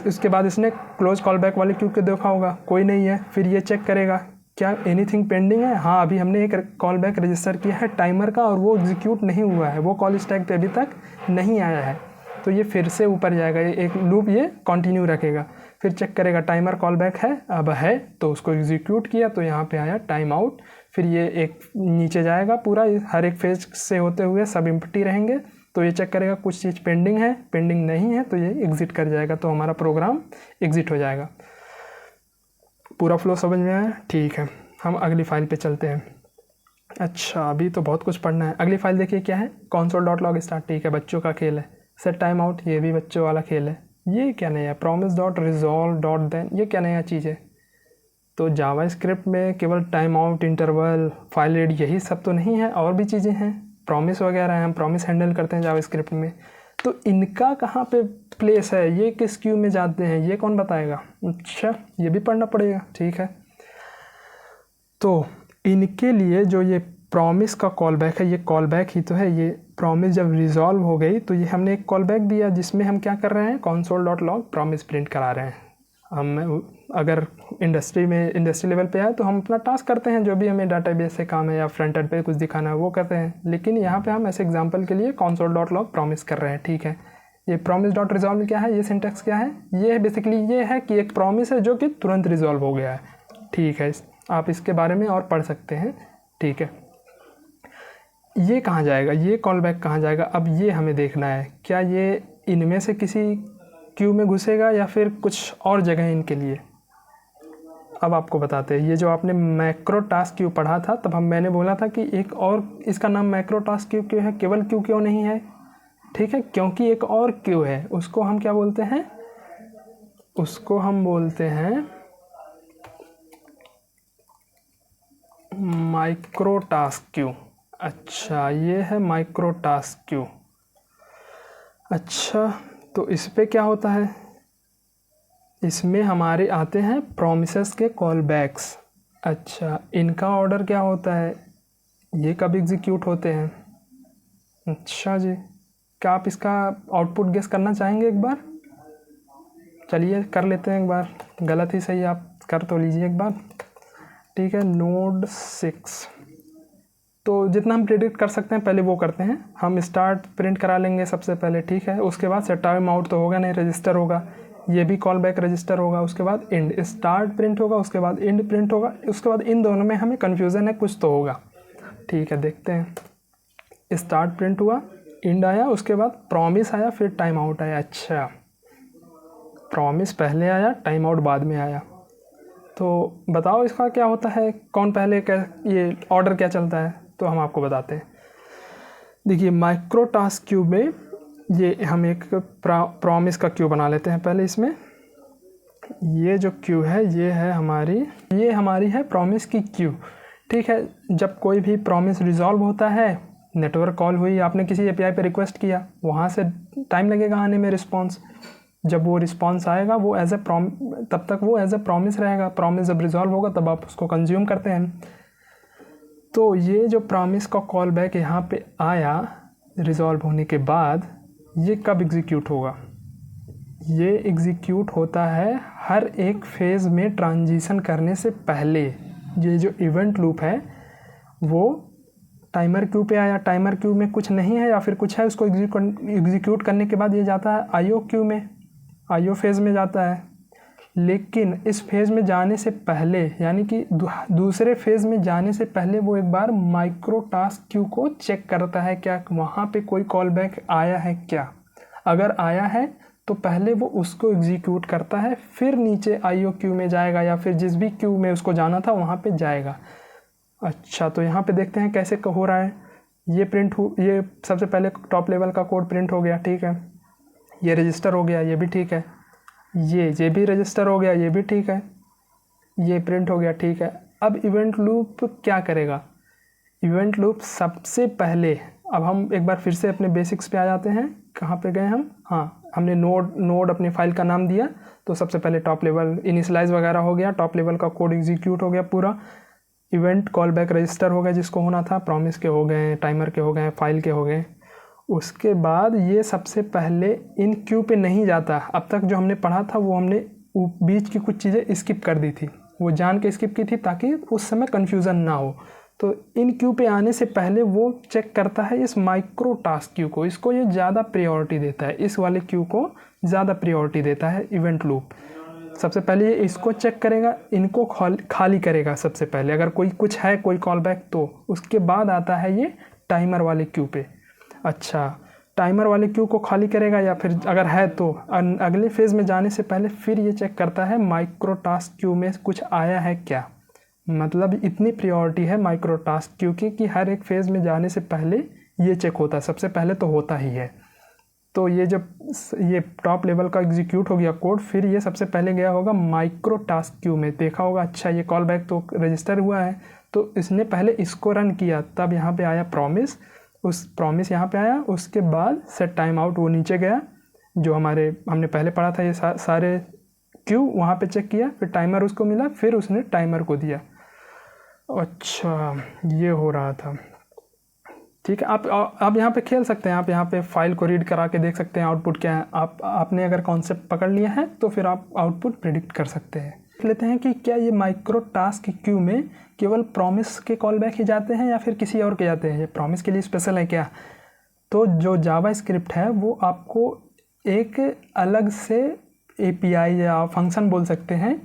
उसके बाद इसने क्लोज कॉल बैक वाले क्यू को देखा होगा, कोई नहीं है। फिर ये चेक करेगा क्या एनीथिंग पेंडिंग है। हाँ, अभी हमने एक कॉल बैक रजिस्टर किया है टाइमर का और वो एग्जीक्यूट नहीं हुआ है, वो कॉल स्टैक पे अभी तक नहीं आया है। तो ये फिर से ऊपर जाएगा, एक लूप ये कंटिन्यू रखेगा। फिर चेक करेगा टाइमर कॉल बैक है, अब है तो उसको एग्जीक्यूट किया, तो यहाँ पे आया टाइम आउट। फिर ये एक नीचे जाएगा, पूरा हर एक फेज से होते हुए सब एम्प्टी रहेंगे। तो ये चेक करेगा कुछ चीज़ पेंडिंग है, पेंडिंग नहीं है तो ये एग्ज़िट कर जाएगा, तो हमारा प्रोग्राम एग्ज़िट हो जाएगा। पूरा फ्लो समझ में आया? ठीक है, हम अगली फाइल पे चलते हैं। अच्छा, अभी तो बहुत कुछ पढ़ना है। अगली फाइल देखिए क्या है, console.log स्टार्ट। ठीक है, बच्चों का खेल है। सेट टाइम आउट, ये भी बच्चों वाला खेल है। ये क्या नया है, promise.resolve.then, ये क्या नया चीज़ है। तो जावास्क्रिप्ट में केवल time out, interval, file read यही सब तो नहीं है, और भी चीज़ें हैं, प्रॉमिस वगैरह हैं, हम प्रॉमिस हैंडल करते हैं जावास्क्रिप्ट में। तो इनका कहाँ पे प्लेस है, ये किस क्यू में जाते हैं, ये कौन बताएगा। अच्छा, ये भी पढ़ना पड़ेगा। ठीक है, तो इनके लिए जो ये प्रॉमिस का कॉल बैक है, ये कॉल बैक ही तो है। ये प्रॉमिस जब रिजॉल्व हो गई तो ये हमने एक कॉल बैक दिया जिसमें हम क्या कर रहे हैं, console.log प्रॉमिस प्रिंट करा रहे हैं। हम अगर इंडस्ट्री लेवल पे आए तो हम अपना टास्क करते हैं, जो भी हमें डाटाबेस से काम है या फ्रंट एंड पे कुछ दिखाना है वो करते हैं। लेकिन यहाँ पे हम ऐसे एग्जांपल के लिए console.log प्रॉमिस कर रहे हैं। ठीक है, ये promise.resolve क्या है, ये सिंटेक्स क्या है, ये है बेसिकली ये है कि एक प्रॉमिस है जो कि तुरंत रिजॉल्व हो गया है। ठीक है, आप इसके बारे में और पढ़ सकते हैं। ठीक है, ये कहाँ जाएगा, ये कॉल बैक कहाँ जाएगा, अब ये हमें देखना है। क्या ये इनमें से किसी क्यू में घुसेगा या फिर कुछ और जगह है इनके लिए। अब आपको बताते हैं, ये जो आपने मैक्रो टास्क क्यू पढ़ा था, तब मैंने बोला था कि एक और इसका नाम मैक्रो टास्क क्यू क्यों है, केवल क्यू क्यों नहीं है। ठीक है, क्योंकि एक और क्यू है, उसको हम क्या बोलते हैं, उसको हम बोलते हैं माइक्रो टास्क क्यू। अच्छा, ये है माइक्रो टास्क क्यू। अच्छा, तो इस पे क्या होता है, इसमें हमारे आते हैं प्रॉमिसेस के कॉल बैक्स। अच्छा, इनका ऑर्डर क्या होता है, ये कब एग्जीक्यूट होते हैं। अच्छा जी, क्या आप इसका आउटपुट गेस करना चाहेंगे एक बार। चलिए कर लेते हैं एक बार, गलत ही सही आप कर तो लीजिए एक बार। ठीक है, नोड 6, तो जितना हम प्रेडिक्ट कर सकते हैं पहले वो करते हैं। हम स्टार्ट प्रिंट करा लेंगे सबसे पहले। ठीक है, उसके बाद सेट टाइम आउट तो होगा नहीं, रजिस्टर होगा, ये भी कॉल बैक रजिस्टर होगा। उसके बाद एंड, स्टार्ट प्रिंट होगा, उसके बाद एंड प्रिंट होगा। उसके बाद इन दोनों में हमें कन्फ्यूज़न है, कुछ तो होगा। ठीक है, देखते हैं। स्टार्ट प्रिंट हुआ, एंड आया, उसके बाद प्रॉमिस आया, फिर टाइम आउट आया। अच्छा, प्रॉमिस पहले आया, टाइम आउट बाद में आया। तो बताओ इसका क्या होता है, कौन पहले, क्या ये ऑर्डर क्या चलता है, तो हम आपको बताते हैं। देखिए, माइक्रो टास्क क्यू में ये हम एक प्रॉमिस का क्यू बना लेते हैं पहले। इसमें ये जो क्यू है ये हमारी है प्रॉमिस की क्यू। ठीक है, जब कोई भी प्रॉमिस रिजॉल्व होता है, नेटवर्क कॉल हुई, आपने किसी एपीआई पे रिक्वेस्ट किया, वहाँ से टाइम लगेगा आने में रिस्पॉन्स। जब वो रिस्पॉन्स आएगा वो तब तक वो एज ए प्रॉमिस रहेगा। प्रॉमिस जब रिजॉल्व होगा तब आप उसको कंज्यूम करते हैं। तो ये जो प्रॉमिस का कॉल बैक यहाँ पे आया रिजॉल्व होने के बाद, ये कब एग्जीक्यूट होगा, ये एग्जीक्यूट होता है हर एक फेज़ में ट्रांजिशन करने से पहले। ये जो इवेंट लूप है वो टाइमर क्यू पे आया, टाइमर क्यू में कुछ नहीं है या फिर कुछ है, उसको एग्जीक्यूट करने के बाद ये जाता है आईओ क्यू में, आईओ फेज़ में जाता है। लेकिन इस फेज़ में जाने से पहले, यानी कि दूसरे फेज़ में जाने से पहले वो एक बार माइक्रो टास्क क्यू को चेक करता है क्या वहाँ पे कोई कॉल बैक आया है क्या। अगर आया है तो पहले वो उसको एग्जीक्यूट करता है, फिर नीचे IO क्यू में जाएगा या फिर जिस भी क्यू में उसको जाना था वहाँ पे जाएगा। अच्छा, तो यहाँ पे देखते हैं कैसे हो रहा है। ये सबसे पहले टॉप लेवल का कोड प्रिंट हो गया, ठीक है। ये रजिस्टर हो गया, ये भी ठीक है। ये भी रजिस्टर हो गया, ये भी ठीक है। ये प्रिंट हो गया, ठीक है। अब इवेंट लूप क्या करेगा? इवेंट लूप सबसे पहले, अब हम एक बार फिर से अपने बेसिक्स पे आ जाते हैं। कहाँ पे गए हम? हाँ, हमने नोड अपनी फाइल का नाम दिया, तो सबसे पहले टॉप लेवल इनिशियलाइज वगैरह हो गया, टॉप लेवल का कोड एग्जीक्यूट हो गया पूरा। इवेंट कॉल बैक रजिस्टर हो गया जिसको होना था, प्रॉमिस के हो गए, टाइमर के हो गए, फाइल के हो गए। उसके बाद ये सबसे पहले इन क्यू पे नहीं जाता। अब तक जो हमने पढ़ा था वो हमने बीच की कुछ चीज़ें स्किप कर दी थी, वो जान के स्किप की थी ताकि उस समय कन्फ्यूज़न ना हो। तो इन क्यू पे आने से पहले वो चेक करता है इस माइक्रो टास्क क्यू को, इसको ये ज़्यादा प्रायोरिटी देता है, इस वाले क्यू को ज़्यादा प्रायोरिटी देता है इवेंट लूप। सबसे पहले ये इसको चेक करेगा, इनको खाली करेगा सबसे पहले, अगर कोई है कोई कॉल बैक तो। उसके बाद आता है ये टाइमर वाले क्यू पे। अच्छा, टाइमर वाले क्यू को खाली करेगा या फिर अगर है तो अगले फेज़ में जाने से पहले फिर ये चेक करता है माइक्रो टास्क क्यू में कुछ आया है क्या। मतलब इतनी प्रायोरिटी है माइक्रो टास्क क्यू की कि हर एक फेज़ में जाने से पहले ये चेक होता है, सबसे पहले तो होता ही है। तो ये जब ये टॉप लेवल का एग्जीक्यूट हो गया कोड, फिर ये सबसे पहले गया होगा माइक्रो टास्क क्यू में, देखा होगा अच्छा ये कॉल बैक तो रजिस्टर हुआ है, तो इसने पहले इसको रन किया, तब यहाँ पे आया प्रॉमिस, उस प्रॉमिस यहाँ पे आया। उसके बाद सेट टाइम आउट, वो नीचे गया जो हमने पहले पढ़ा था, ये सारे क्यू वहाँ पे चेक किया, फिर टाइमर उसको मिला, फिर उसने टाइमर को दिया। अच्छा, ये हो रहा था, ठीक है। आप यहाँ पे खेल सकते हैं, आप यहाँ पे फाइल को रीड करा के देख सकते हैं आउटपुट क्या है। आपने अगर कॉन्सेप्ट पकड़ लिया है तो फिर आप आउटपुट प्रिडिक्ट कर सकते हैं। देख लेते हैं कि क्या ये माइक्रो टास्क क्यू में केवल प्रॉमिस के कॉल बैक ही जाते हैं या फिर किसी और के जाते हैं, ये प्रॉमिस के लिए स्पेशल है क्या। तो जो जावा स्क्रिप्ट है वो आपको एक अलग से API या फंक्शन बोल सकते हैं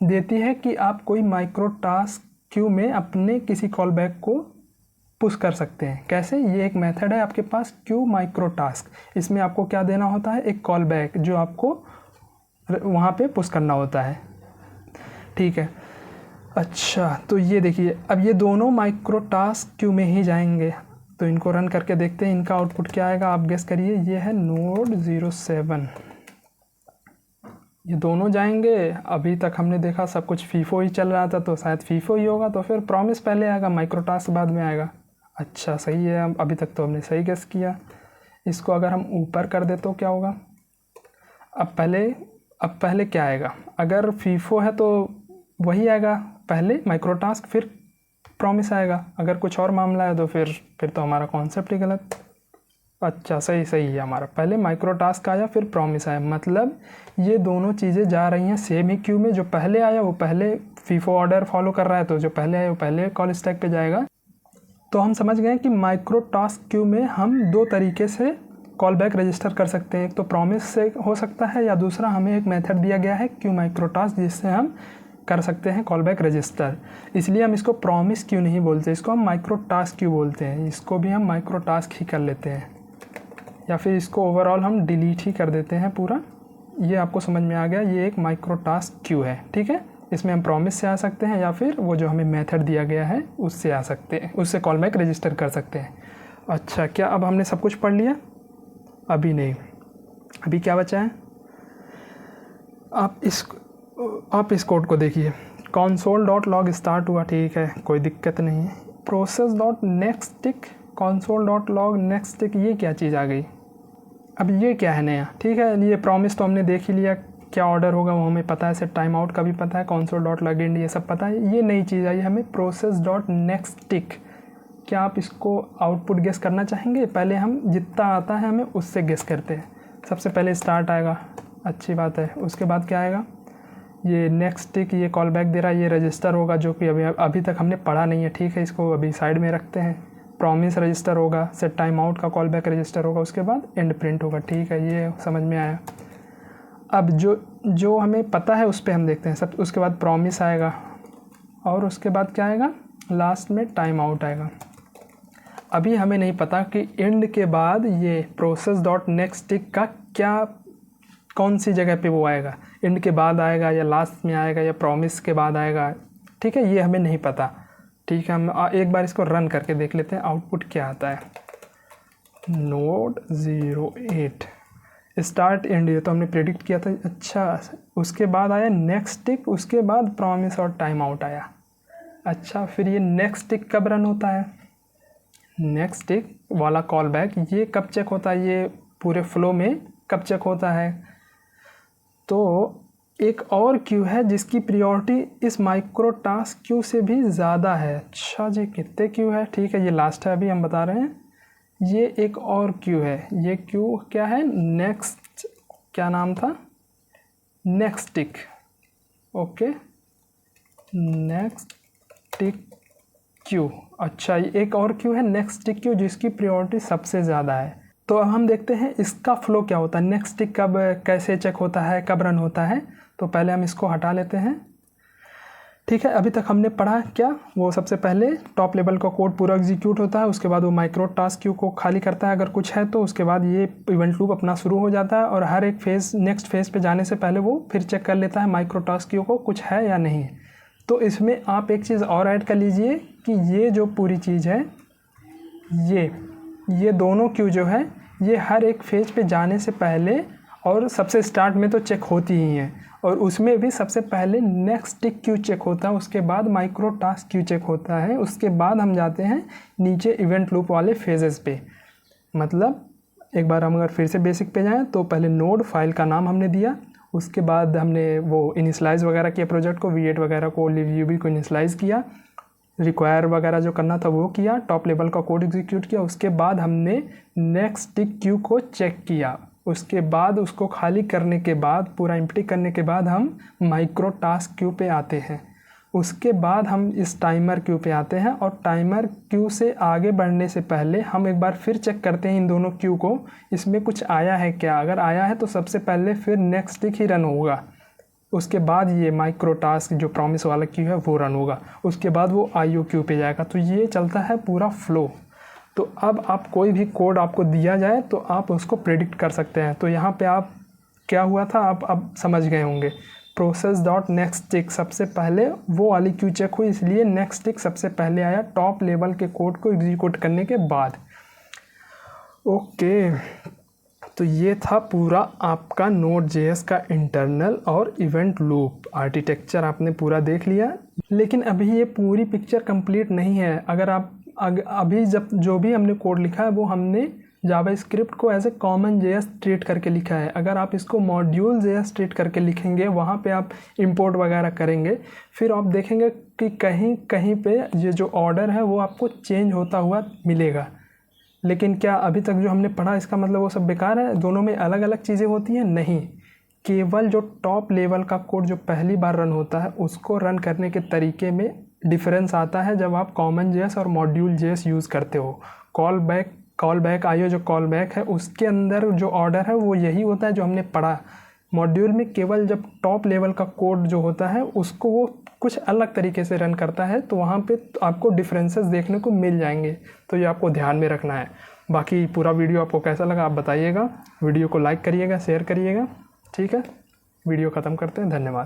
देती है कि आप कोई माइक्रो टास्क क्यू में अपने किसी कॉल बैक को पुश कर सकते हैं। कैसे? ये एक मेथड है आपके पास क्यू माइक्रो टास्क, इसमें आपको क्या देना होता है, एक कॉल बैक जो आपको वहाँ पे पुश करना होता है, ठीक है। अच्छा, तो ये देखिए, अब ये दोनों माइक्रो टास्क क्यू में ही जाएंगे, तो इनको रन करके देखते हैं इनका आउटपुट क्या आएगा। आप गेस करिए, ये है नोड 07, ये दोनों जाएंगे। अभी तक हमने देखा सब कुछ फीफो ही चल रहा था, तो शायद फीफो ही होगा, तो फिर प्रॉमिस पहले आएगा, माइक्रो टास्क बाद में आएगा। अच्छा, सही है, अभी तक तो हमने सही गेस किया। इसको अगर हम ऊपर कर दे तो क्या होगा? अब पहले क्या आएगा? अगर फीफो है तो वही आएगा, पहले माइक्रो टास्क फिर प्रॉमिस आएगा। अगर कुछ और मामला है तो फिर तो हमारा कॉन्सेप्ट ही गलत। अच्छा, सही है, हमारा पहले माइक्रो टास्क आया फिर प्रॉमिस आया, मतलब ये दोनों चीज़ें जा रही हैं सेम ही क्यू में। जो पहले आया वो पहले फीफो ऑर्डर फॉलो कर रहा है, तो जो पहले आया वो पहले कॉल स्टैक पे जाएगा। तो हम समझ गए कि माइक्रो टास्क क्यू में हम दो तरीके से कॉल बैक रजिस्टर कर सकते हैं, एक तो प्रॉमिस से हो सकता है, या दूसरा हमें एक मेथड दिया गया है क्यू माइक्रो टास्क जिससे हम कर सकते हैं कॉल बैक रजिस्टर। इसलिए हम इसको प्रॉमिस क्यू नहीं बोलते, इसको हम माइक्रो टास्क क्यू बोलते हैं। इसको भी हम माइक्रो टास्क ही कर लेते हैं, या फिर इसको ओवरऑल हम डिलीट ही कर देते हैं पूरा। ये आपको समझ में आ गया, ये एक माइक्रो टास्क क्यू है, ठीक है। इसमें हम प्रॉमिस से आ सकते हैं या फिर वो जो हमें मेथड दिया गया है उससे आ सकते हैं, उससे कॉल बैक रजिस्टर कर सकते हैं। अच्छा, क्या अब हमने सब कुछ पढ़ लिया? अभी नहीं, अभी क्या बचा है? आप इस कोड को देखिए, console.log स्टार्ट हुआ, ठीक है, कोई दिक्कत नहीं है। process.nextTick console.log nextTick, ये क्या चीज़ आ गई? अब ये क्या है नया? ठीक है, ये प्रॉमिस तो हमने देख ही लिया, क्या ऑर्डर होगा वो हमें पता है, सेट टाइम आउट का भी पता है, console.login ये सब पता है। ये नई चीज़ आई हमें process.nextTick। क्या आप इसको आउटपुट गेस करना चाहेंगे? पहले हम जितना आता है हमें उससे गेस करते हैं। सबसे पहले स्टार्ट आएगा, अच्छी बात है। उसके बाद क्या आएगा? ये नेक्स्टटिक, ये कॉल बैक दे रहा है, ये रजिस्टर होगा जो कि अभी तक हमने पढ़ा नहीं है, ठीक है, इसको अभी साइड में रखते हैं। प्रॉमिस रजिस्टर होगा, सेट टाइम आउट का कॉल बैक रजिस्टर होगा, उसके बाद एंड प्रिंट होगा, ठीक है, ये समझ में आया। अब जो हमें पता है उस पर हम देखते हैं। सब उसके बाद प्रॉमिस आएगा और उसके बाद क्या आएगा, लास्ट में टाइम आउट आएगा। अभी हमें नहीं पता कि एंड के बाद ये प्रोसेस डॉट नेक्स्ट टिक का क्या कौन सी जगह पे वो आएगा, एंड के बाद आएगा या लास्ट में आएगा या प्रॉमिस के बाद आएगा, ठीक है, ये हमें नहीं पता। ठीक है, हम एक बार इसको रन करके देख लेते हैं आउटपुट क्या आता है। नोड 08 स्टार्ट एंड, ये तो हमने प्रेडिक्ट किया था। अच्छा, उसके बाद आया नेक्स्ट टिक, उसके बाद प्रॉमिस और टाइम आउट आया। अच्छा, फिर ये नेक्स्ट टिक कब रन होता है, नेक्स्ट टिक वाला कॉल बैक ये कब चेक होता है, ये पूरे फ्लो में कब चेक होता है। तो एक और क्यू है जिसकी प्रायोरिटी इस माइक्रो टास्क क्यू से भी ज़्यादा है। अच्छा जी, कितने क्यू है, ठीक है, ये लास्ट है अभी हम बता रहे हैं। ये एक और क्यू है, ये क्यू क्या है, नेक्स्ट, क्या नाम था, next tick. Okay, next tick Q. अच्छा, ये एक और क्यू है नेक्स्ट टिक क्यू जिसकी प्रायोरिटी सबसे ज़्यादा है। तो अब हम देखते हैं इसका फ्लो क्या होता है, नेक्स्ट टिक कब कैसे चेक होता है, कब रन होता है। तो पहले हम इसको हटा लेते हैं। ठीक है, अभी तक हमने पढ़ा क्या, वो सबसे पहले टॉप लेवल का कोड पूरा एग्जीक्यूट होता है, उसके बाद वो माइक्रो टास्क क्यू को खाली करता है अगर कुछ है तो, उसके बाद ये इवेंट लूप अपना शुरू हो जाता है और हर एक फेज़ नेक्स्ट फेज़ पे जाने से पहले वो फिर चेक कर लेता है माइक्रो टास्क क्यू को कुछ है या नहीं। तो इसमें आप एक चीज़ और ऐड कर लीजिए कि ये जो पूरी चीज़ है, ये दोनों क्यू जो है ये हर एक फेज पे जाने से पहले और सबसे स्टार्ट में तो चेक होती ही हैं, और उसमें भी सबसे पहले नेक्स्ट टिक क्यू चेक होता है, उसके बाद माइक्रो टास्क क्यू चेक होता है, उसके बाद हम जाते हैं नीचे इवेंट लूप वाले फेजेस पे। मतलब एक बार हम अगर फिर से बेसिक पे जाएं तो पहले नोड फाइल का नाम हमने दिया, उसके बाद हमने वो इनिशलाइज वगैरह किया प्रोजेक्ट को, V8 वगैरह को, libUB को इनिशलाइज किया, रिक्वायर वगैरह जो करना था वो किया, टॉप लेवल का कोड एग्जीक्यूट किया, उसके बाद हमने नेक्स्ट टिक क्यू को चेक किया, उसके बाद उसको खाली करने के बाद पूरा एम्प्टी करने के बाद हम माइक्रो टास्क क्यू पे आते हैं, उसके बाद हम इस टाइमर क्यू पे आते हैं, और टाइमर क्यू से आगे बढ़ने से पहले हम एक बार फिर चेक करते हैं इन दोनों क्यू को, इसमें कुछ आया है क्या, अगर आया है तो सबसे पहले फिर नेक्स्ट टिक ही रन होगा, उसके बाद ये माइक्रो टास्क जो प्रॉमिस वाला क्यू है वो रन होगा, उसके बाद वो IO क्यू पे जाएगा। तो ये चलता है पूरा फ्लो। तो अब आप कोई भी कोड आपको दिया जाए तो आप उसको प्रेडिक्ट कर सकते हैं। तो यहाँ पे आप क्या हुआ था आप अब समझ गए होंगे, प्रोसेस डॉट नेक्स्ट टिक सबसे पहले वो वाली क्यू चेक हुई, इसलिए नेक्स्ट टिक सबसे पहले आया टॉप लेवल के कोड को एग्जीक्यूट करने के बाद। ओके, तो ये था पूरा आपका Node.js का इंटरनल और इवेंट लूप आर्किटेक्चर आपने पूरा देख लिया। लेकिन अभी ये पूरी पिक्चर कंप्लीट नहीं है। अगर आप अभी जब जो भी हमने कोड लिखा है वो हमने जावास्क्रिप्ट को as a common JS treat करके लिखा है। अगर आप इसको मॉड्यूल JS ट्रीट करके लिखेंगे, वहाँ पे आप इंपोर्ट वगैरह करेंगे, फिर आप देखेंगे कि कहीं कहीं पे ये जो ऑर्डर है वो आपको चेंज होता हुआ मिलेगा। लेकिन क्या अभी तक जो हमने पढ़ा इसका मतलब वो सब बेकार है, दोनों में अलग अलग चीज़ें होती हैं? नहीं, केवल जो टॉप लेवल का कोड जो पहली बार रन होता है उसको रन करने के तरीके में डिफरेंस आता है जब आप कॉमन JS और मॉड्यूल JS यूज़ करते हो। कॉल बैक IO जो कॉल बैक है उसके अंदर जो ऑर्डर है वो यही होता है जो हमने पढ़ा। मॉड्यूल में केवल जब टॉप लेवल का कोड जो होता है उसको वो कुछ अलग तरीके से रन करता है, तो वहाँ पे आपको डिफरेंसेस देखने को मिल जाएंगे। तो ये आपको ध्यान में रखना है। बाकी पूरा वीडियो आपको कैसा लगा आप बताइएगा, वीडियो को लाइक करिएगा, शेयर करिएगा। ठीक है, वीडियो ख़त्म करते हैं, धन्यवाद।